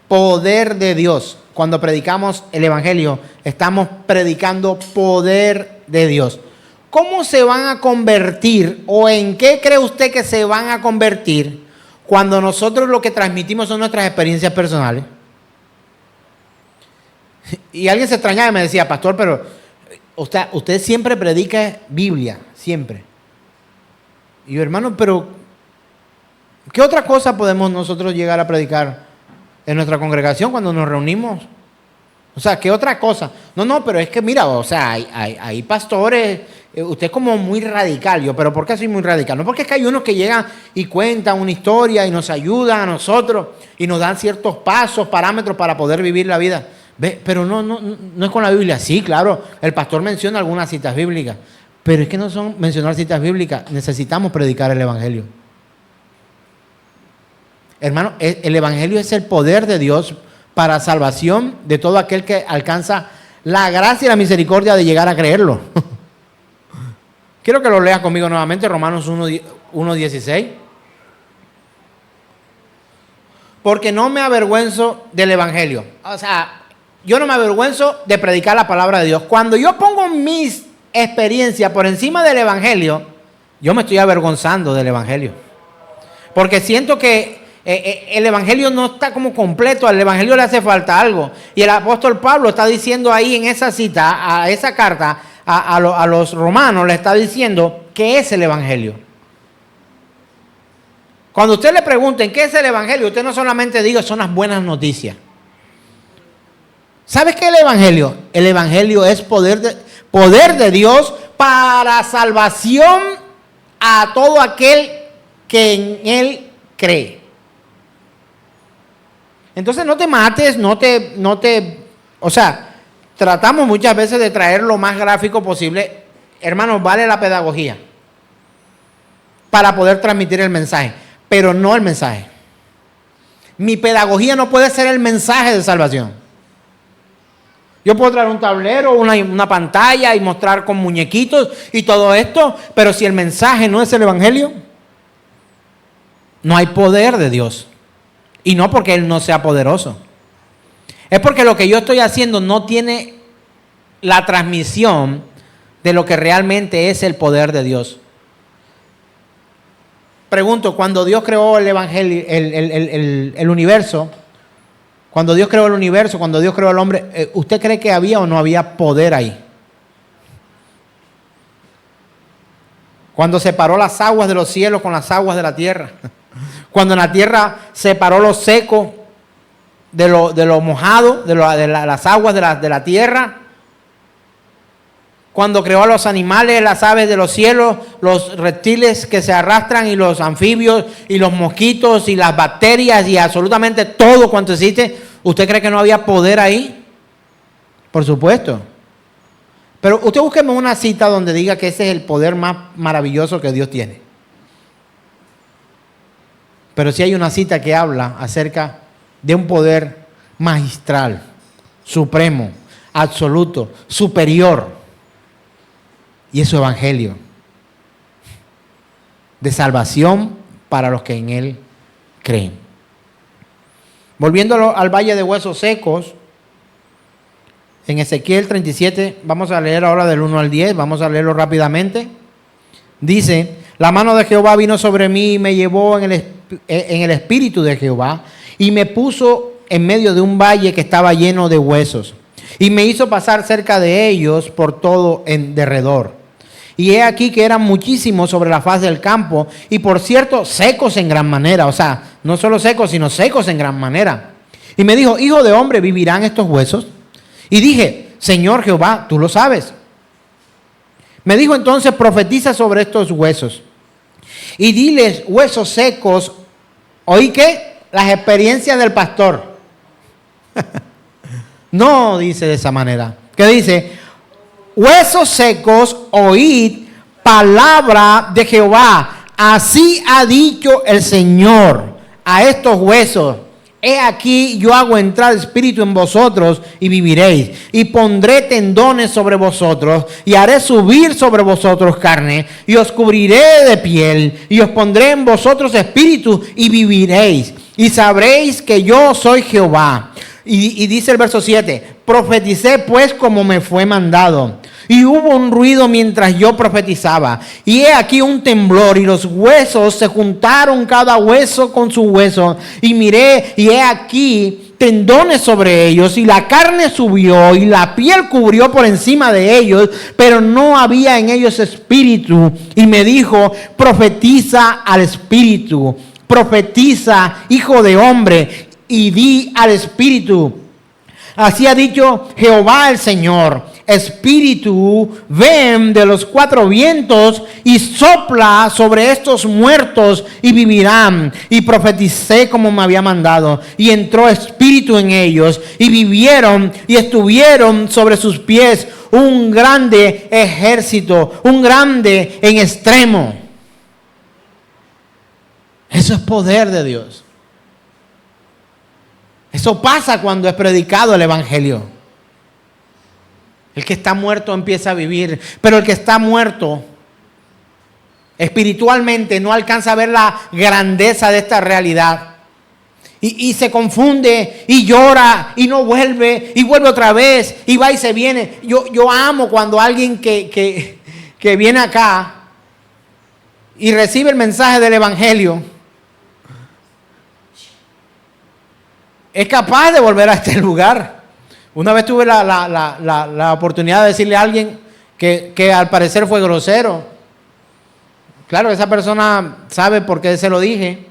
Poder de Dios. Cuando predicamos el evangelio, estamos predicando poder de Dios. ¿Cómo se van a convertir o en qué cree usted que se van a convertir cuando nosotros lo que transmitimos son nuestras experiencias personales? Y alguien se extrañaba y me decía, pastor, pero usted siempre predica Biblia, siempre. Y yo, hermano, pero ¿qué otra cosa podemos nosotros llegar a predicar en nuestra congregación cuando nos reunimos? O sea, ¿qué otra cosa? No, pero es que mira, o sea, hay pastores, usted es como muy radical. Yo, ¿pero por qué soy muy radical? No, porque es que hay unos que llegan y cuentan una historia y nos ayudan a nosotros y nos dan ciertos pasos, parámetros para poder vivir la vida. ¿Ve? Pero no es con la Biblia. Sí, claro, el pastor menciona algunas citas bíblicas, pero es que no son mencionar citas bíblicas, necesitamos predicar el evangelio. Hermano, el evangelio es el poder de Dios para salvación de todo aquel que alcanza la gracia y la misericordia de llegar a creerlo. Quiero que lo leas conmigo nuevamente, Romanos 1:16. Porque no me avergüenzo del evangelio. O sea, yo no me avergüenzo de predicar la palabra de Dios. Cuando yo pongo mis experiencias por encima del evangelio, yo me estoy avergonzando del evangelio. Porque siento que el evangelio no está como completo, al evangelio le hace falta algo. Y el apóstol Pablo está diciendo ahí en esa cita, a esa carta, a los romanos, le está diciendo qué es el evangelio. Cuando usted le pregunten qué es el evangelio, usted no solamente diga son las buenas noticias. ¿Sabes qué es el evangelio? El evangelio es poder de Dios para salvación a todo aquel que en él cree. Entonces no te mates, o sea, tratamos muchas veces de traer lo más gráfico posible. Hermanos, vale la pedagogía para poder transmitir el mensaje, pero no el mensaje. Mi pedagogía no puede ser el mensaje de salvación. Yo puedo traer un tablero, una pantalla y mostrar con muñequitos y todo esto, pero si el mensaje no es el evangelio, no hay poder de Dios. Y no porque Él no sea poderoso. Es porque lo que yo estoy haciendo no tiene la transmisión de lo que realmente es el poder de Dios. Pregunto, cuando Dios creó el evangelio, el universo, cuando Dios creó el universo, cuando Dios creó al hombre, ¿usted cree que había o no había poder ahí? Cuando separó las aguas de los cielos con las aguas de la tierra. Cuando en la tierra separó lo seco de lo mojado, de las aguas de la tierra. Cuando creó a los animales, las aves de los cielos, los reptiles que se arrastran y los anfibios y los mosquitos y las bacterias y absolutamente todo cuanto existe. ¿Usted cree que no había poder ahí? Por supuesto. Pero usted búsqueme una cita donde diga que ese es el poder más maravilloso que Dios tiene. Pero sí hay una cita que habla acerca de un poder magistral, supremo, absoluto, superior. Y es su evangelio de salvación para los que en él creen. Volviendo al valle de huesos secos, en Ezequiel 37, vamos a leer ahora del 1 al 10, vamos a leerlo rápidamente. Dice, la mano de Jehová vino sobre mí y me llevó en el espíritu de Jehová y me puso en medio de un valle que estaba lleno de huesos y me hizo pasar cerca de ellos por todo en derredor. y he aquí que eran muchísimos sobre la faz del campo, y por cierto, secos en gran manera. O sea, no solo secos, sino secos en gran manera. Y me dijo: hijo de hombre, ¿vivirán estos huesos? Y dije: Señor Jehová, tú lo sabes. Me dijo entonces: profetiza sobre estos huesos y diles: huesos secos. ¿Oí qué? Las experiencias del pastor. No dice de esa manera. ¿Qué dice? Huesos secos, oíd palabra de Jehová. Así ha dicho el Señor a estos huesos: he aquí, yo hago entrar espíritu en vosotros y viviréis. Y pondré tendones sobre vosotros y haré subir sobre vosotros carne y os cubriré de piel y os pondré en vosotros espíritu y viviréis. Y sabréis que yo soy Jehová. Y dice el verso 7: profeticé pues como me fue mandado. Y hubo un ruido mientras yo profetizaba. Y he aquí un temblor, y los huesos se juntaron cada hueso con su hueso. Y miré, y he aquí tendones sobre ellos, y la carne subió, y la piel cubrió por encima de ellos, pero no había en ellos espíritu. Y me dijo: profetiza al espíritu, profetiza, hijo de hombre, y di al espíritu: así ha dicho Jehová el Señor, espíritu, ven de los cuatro vientos y sopla sobre estos muertos y vivirán. Y profeticé como me había mandado, y entró espíritu en ellos y vivieron, y estuvieron sobre sus pies un grande ejército, un grande en extremo. Eso es poder de Dios. Eso pasa cuando es predicado el evangelio. El que está muerto empieza a vivir, pero el que está muerto espiritualmente no alcanza a ver la grandeza de esta realidad. Y se confunde y llora y no vuelve y vuelve otra vez y va y se viene. Yo amo cuando alguien que viene acá y recibe el mensaje del evangelio es capaz de volver a este lugar. Una vez tuve la oportunidad de decirle a alguien que al parecer fue grosero. Claro, esa persona sabe por qué se lo dije.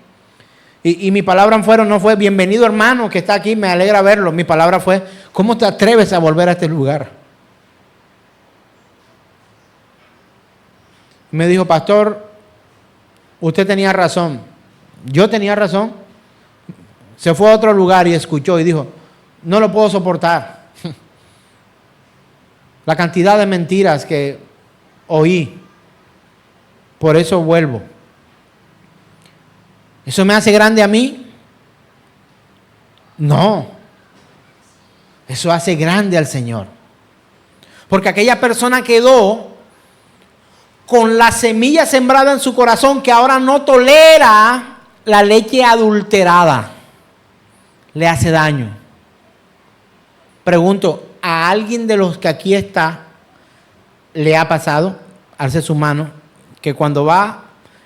Y mi palabra no fue: bienvenido hermano que está aquí, me alegra verlo. Mi palabra fue: ¿cómo te atreves a volver a este lugar? Me dijo: pastor, usted tenía razón. Yo tenía razón. Se fue a otro lugar y escuchó y dijo: no lo puedo soportar. La cantidad de mentiras que oí. Por eso vuelvo. ¿Eso me hace grande a mí? No. Eso hace grande al Señor. Porque aquella persona quedó con la semilla sembrada en su corazón, que ahora no tolera la leche adulterada. Le hace daño. Pregunto: ¿a alguien de los que aquí está le ha pasado? Alce su mano. Que cuando va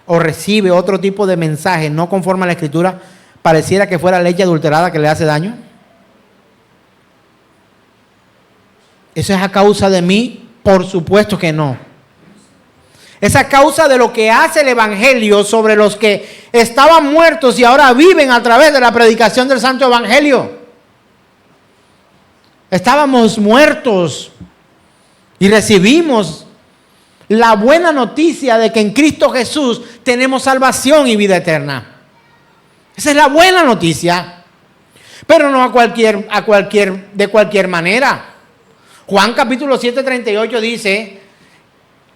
o recibe otro tipo de mensaje no conforme a la Escritura, pareciera que fuera leche adulterada que le hace daño. ¿Eso es a causa de mí? Por supuesto que no. Es a causa de lo que hace el evangelio sobre los que estaban muertos y ahora viven a través de la predicación del santo evangelio. Estábamos muertos y recibimos la buena noticia de que en Cristo Jesús tenemos salvación y vida eterna. Esa es la buena noticia. Pero no de cualquier manera. Juan capítulo 7:38 dice: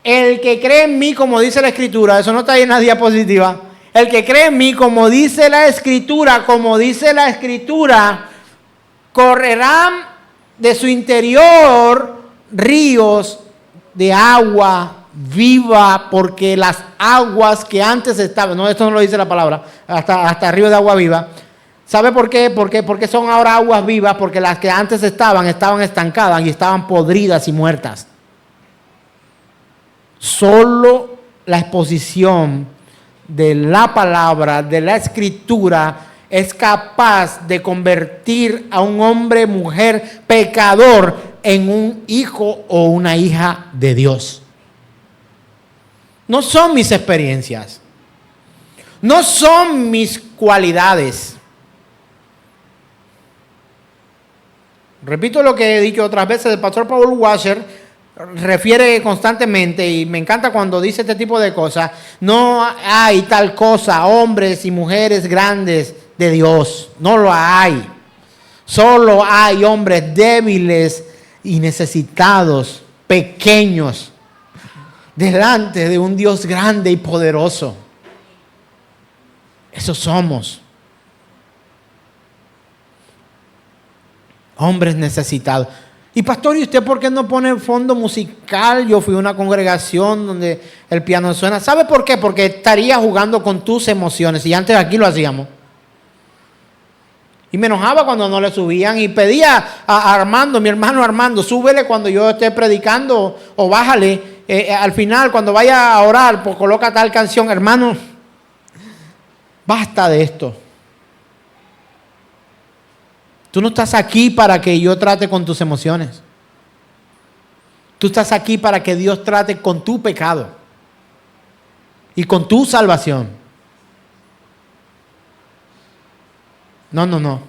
el que cree en mí, como dice la Escritura, eso no está ahí en la diapositiva. El que cree en mí, como dice la Escritura, correrán de su interior ríos de agua viva, porque las aguas que antes estaban, no, esto no lo dice la palabra, hasta río de agua viva. ¿Sabe por qué? Porque son ahora aguas vivas, porque las que antes estaban estancadas y estaban podridas y muertas. Solo la exposición de la palabra, de la Escritura, es capaz de convertir a un hombre, mujer, pecador en un hijo o una hija de Dios. No son mis experiencias. No son mis cualidades. Repito lo que he dicho otras veces, el pastor Paul Washer refiere constantemente, y me encanta cuando dice este tipo de cosas: no hay tal cosa, hombres y mujeres grandes de Dios, no lo hay. Solo hay hombres débiles y necesitados, pequeños, delante de un Dios grande y poderoso. Esos somos. Hombres necesitados. Y pastor, ¿y usted por qué no pone fondo musical? Yo fui a una congregación donde el piano suena. ¿Sabe por qué? Porque estaría jugando con tus emociones. Y antes aquí lo hacíamos. Y me enojaba cuando no le subían. Y pedía a Armando, mi hermano Armando, súbele cuando yo esté predicando, o bájale. Al final, cuando vaya a orar, pues coloca tal canción. Hermano, basta de esto. Tú no estás aquí para que yo trate con tus emociones. Tú estás aquí para que Dios trate con tu pecado y con tu salvación. No.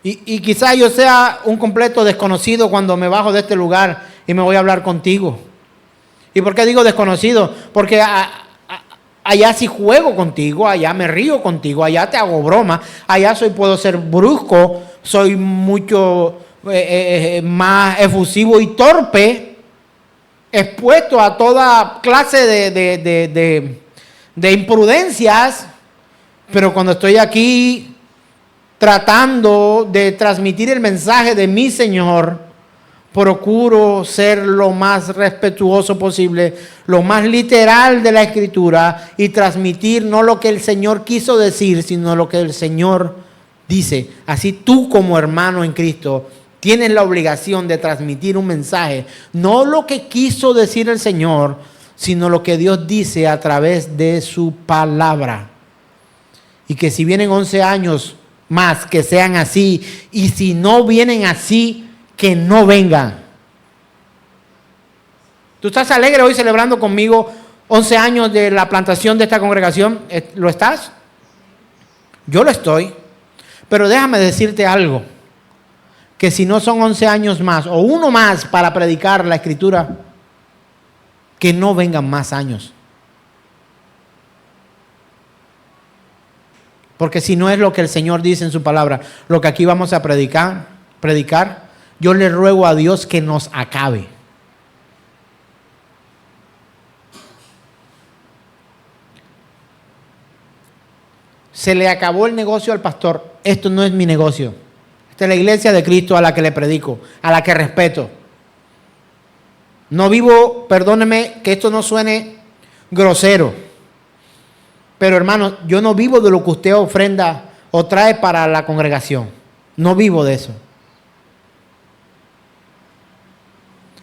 Y quizás yo sea un completo desconocido cuando me bajo de este lugar y me voy a hablar contigo. ¿Y por qué digo desconocido? Porque allá sí juego contigo, allá me río contigo, allá te hago broma, allá puedo ser brusco, soy mucho más efusivo y torpe, expuesto a toda clase de imprudencias, pero cuando estoy aquí tratando de transmitir el mensaje de mi Señor, procuro ser lo más respetuoso posible, lo más literal de la Escritura, y transmitir no lo que el Señor quiso decir, sino lo que el Señor dice. Así tú, como hermano en Cristo, tienes la obligación de transmitir un mensaje, no lo que quiso decir el Señor, sino lo que Dios dice a través de su palabra. Y que si vienen 11 años más, que sean así, y si no vienen así, que no vengan. ¿Tú estás alegre hoy celebrando conmigo 11 años de la plantación de esta congregación? ¿Lo estás? Yo lo estoy. Pero déjame decirte algo, que si no son 11 años más o uno más para predicar la Escritura, que no vengan más años. Porque si no es lo que el Señor dice en su palabra, lo que aquí vamos a predicar, yo le ruego a Dios que nos acabe. Se le acabó el negocio al pastor. Esto no es mi negocio. Esta es la iglesia de Cristo a la que le predico, a la que respeto. No vivo, perdóneme que esto no suene grosero, pero hermano, yo no vivo de lo que usted ofrenda o trae para la congregación. No vivo de eso.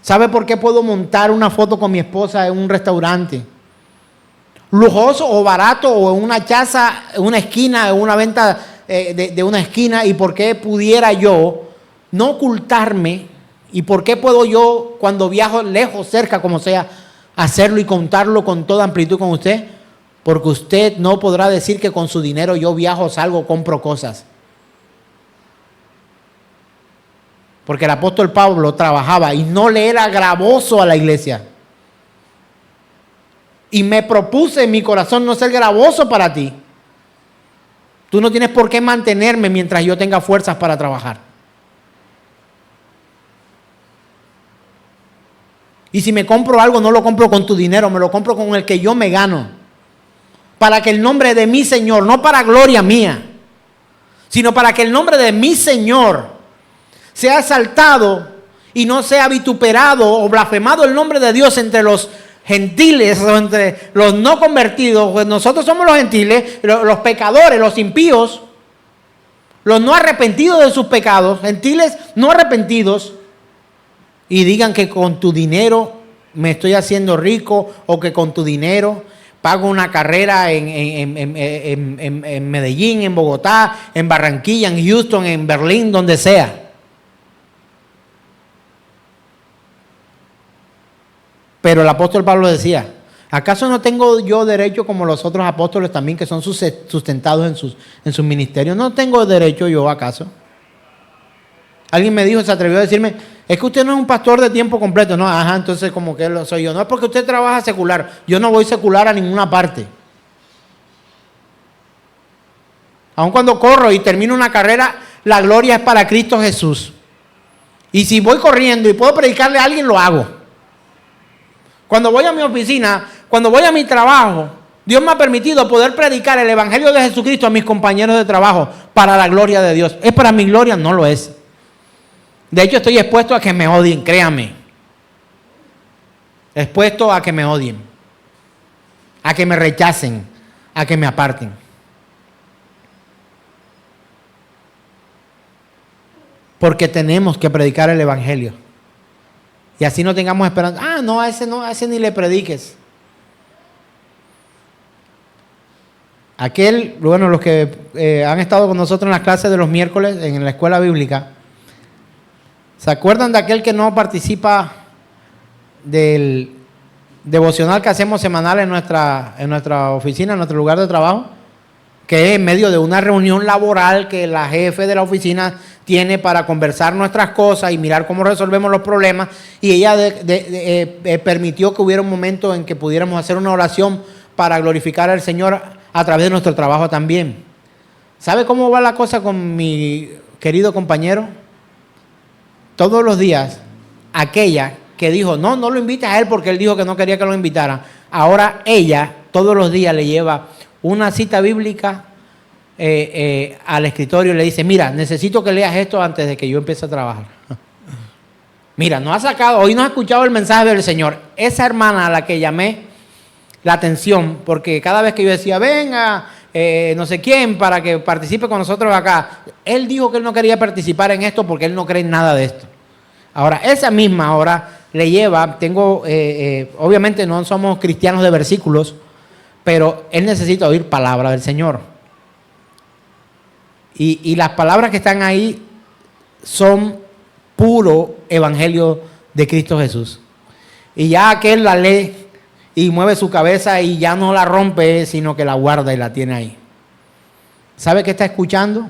¿Sabe por qué puedo montar una foto con mi esposa en un restaurante lujoso o barato, o en una casa, en una esquina, en una venta de una esquina? ¿Y por qué pudiera yo no ocultarme? ¿Y por qué puedo yo, cuando viajo lejos, cerca, como sea, hacerlo y contarlo con toda amplitud con usted? Porque usted no podrá decir que con su dinero yo viajo, salgo, compro cosas. Porque el apóstol Pablo trabajaba y no le era gravoso a la iglesia. Y me propuse en mi corazón no ser gravoso para ti. Tú no tienes por qué mantenerme mientras yo tenga fuerzas para trabajar. Y si me compro algo, no lo compro con tu dinero, me lo compro con el que yo me gano. Para que el nombre de mi Señor, no para gloria mía, sino para que el nombre de mi Señor sea exaltado y no sea vituperado o blasfemado el nombre de Dios entre los gentiles o entre los no convertidos. Pues nosotros somos los gentiles, los pecadores, los impíos, los no arrepentidos de sus pecados, gentiles no arrepentidos, y digan que con tu dinero me estoy haciendo rico, o que con tu dinero pago una carrera en Medellín, en Bogotá, en Barranquilla, en Houston, en Berlín, donde sea. Pero el apóstol Pablo decía, ¿acaso no tengo yo derecho como los otros apóstoles también que son sustentados en sus ministerios? ¿No tengo derecho yo acaso? Alguien me dijo, se atrevió a decirme, es que usted no es un pastor de tiempo completo. No, ajá, entonces como que lo soy yo. No es porque usted trabaja secular. Yo no voy secular a ninguna parte. Aun cuando corro y termino una carrera, la gloria es para Cristo Jesús. Y si voy corriendo y puedo predicarle a alguien, lo hago. Cuando voy a mi oficina, cuando voy a mi trabajo, Dios me ha permitido poder predicar el Evangelio de Jesucristo a mis compañeros de trabajo para la gloria de Dios. ¿Es para mi gloria? No lo es. De hecho, estoy expuesto a que me odien, créame. Expuesto a que me odien, a que me rechacen, a que me aparten. Porque tenemos que predicar el Evangelio. Y así no tengamos esperanza. Ah, no, a ese ni le prediques. Los que han estado con nosotros en las clases de los miércoles en la escuela bíblica, ¿se acuerdan de aquel que no participa del devocional que hacemos semanal en nuestra oficina, en nuestro lugar de trabajo? Que es en medio de una reunión laboral que la jefe de la oficina tiene para conversar nuestras cosas y mirar cómo resolvemos los problemas. Y ella permitió que hubiera un momento en que pudiéramos hacer una oración para glorificar al Señor a través de nuestro trabajo también. ¿Sabe cómo va la cosa con mi querido compañero? Todos los días, aquella que dijo, no lo invites a él porque él dijo que no quería que lo invitara. Ahora ella todos los días le lleva una cita bíblica al escritorio y le dice, mira, necesito que leas esto antes de que yo empiece a trabajar. Mira, hoy no ha escuchado el mensaje del Señor. Esa hermana a la que llamé la atención, porque cada vez que yo decía, venga, no sé quién, para que participe con nosotros acá, él dijo que él no quería participar en esto porque él no cree en nada de esto. Ahora, esa misma ahora le lleva, obviamente no somos cristianos de versículos, pero él necesita oír palabra del Señor. Y las palabras que están ahí son puro evangelio de Cristo Jesús. Y ya aquel la lee y mueve su cabeza y ya no la rompe, sino que la guarda y la tiene ahí. ¿Sabe qué está escuchando?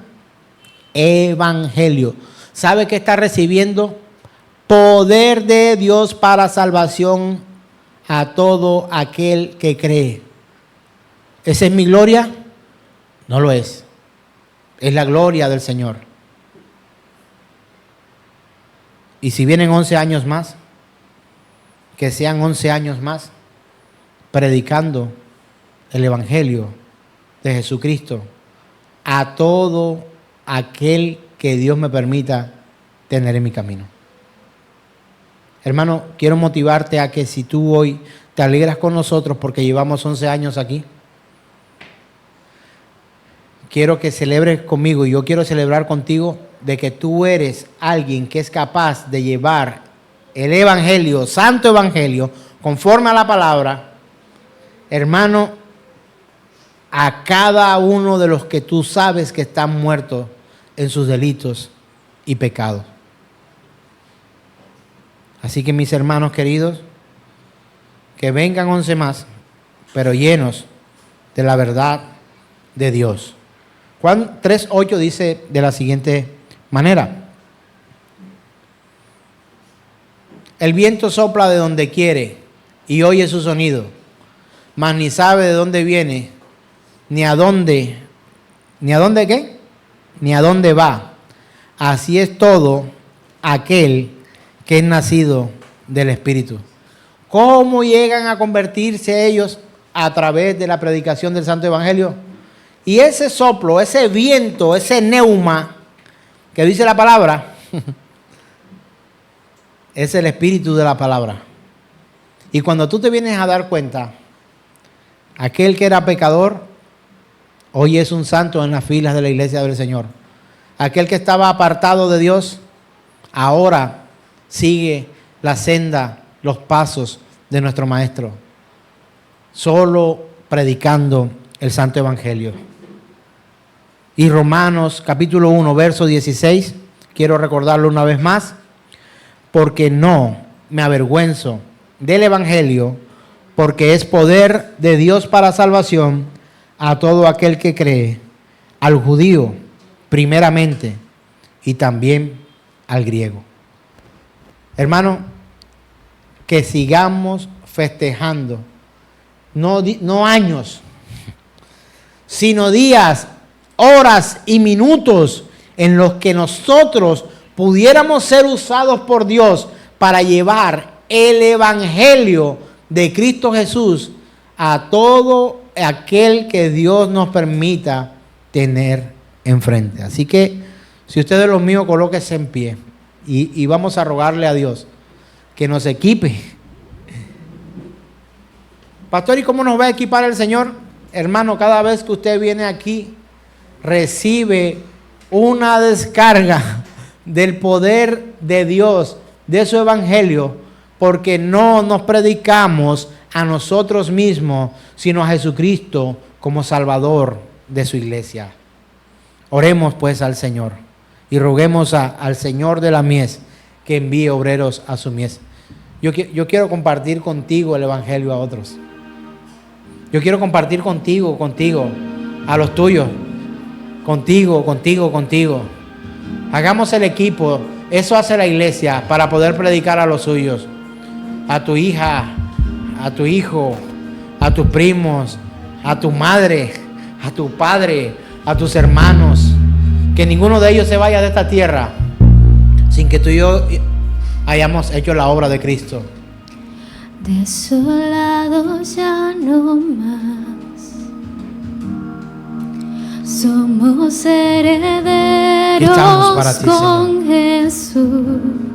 Evangelio. ¿Sabe qué está recibiendo? Poder de Dios para salvación a todo aquel que cree. ¿Esa es mi gloria? No lo es. Es la gloria del Señor. Y si vienen 11 años más, que sean 11 años más predicando el Evangelio de Jesucristo a todo aquel que Dios me permita tener en mi camino. Hermano, quiero motivarte a que si tú hoy te alegras con nosotros porque llevamos 11 años aquí, quiero que celebres conmigo y yo quiero celebrar contigo de que tú eres alguien que es capaz de llevar el Evangelio, Santo Evangelio, conforme a la palabra, hermano, a cada uno de los que tú sabes que están muertos en sus delitos y pecados. Así que mis hermanos queridos, que vengan 11 más, pero llenos de la verdad de Dios. Juan 3:8 dice de la siguiente manera: el viento sopla de donde quiere y oye su sonido, mas ni sabe de dónde viene, ni a dónde ¿qué? Ni a dónde va. Así es todo aquel que es nacido del Espíritu. ¿Cómo llegan a convertirse ellos? A través de la predicación del Santo Evangelio. Y ese soplo, ese viento, ese neuma que dice la palabra, es el espíritu de la palabra. Y cuando tú te vienes a dar cuenta, aquel que era pecador, hoy es un santo en las filas de la iglesia del Señor. Aquel que estaba apartado de Dios, ahora sigue la senda, los pasos de nuestro Maestro, solo predicando el Santo Evangelio. Y Romanos capítulo 1, verso 16, quiero recordarlo una vez más, porque no me avergüenzo del Evangelio, porque es poder de Dios para salvación a todo aquel que cree, al judío primeramente y también al griego. Hermano, que sigamos festejando, no años, sino días, horas y minutos en los que nosotros pudiéramos ser usados por Dios para llevar el Evangelio de Cristo Jesús a todo aquel que Dios nos permita tener enfrente. Así que, si usted es los míos, colóquese en pie y vamos a rogarle a Dios que nos equipe. Pastor, ¿y cómo nos va a equipar el Señor? Hermano, cada vez que usted viene aquí, recibe una descarga del poder de Dios, de su Evangelio, porque no nos predicamos a nosotros mismos, sino a Jesucristo como Salvador de su iglesia. Oremos pues al Señor y roguemos al Señor de la mies que envíe obreros a su mies. Yo quiero compartir contigo el Evangelio a otros. Yo quiero compartir contigo, a los tuyos, contigo. Hagamos el equipo. Eso hace la iglesia para poder predicar a los suyos. A tu hija, a tu hijo, a tus primos, a tu madre, a tu padre, a tus hermanos. Que ninguno de ellos se vaya de esta tierra sin que tú y yo hayamos hecho la obra de Cristo. Desolados ya no más, somos herederos Estamos para ti, con Jesús.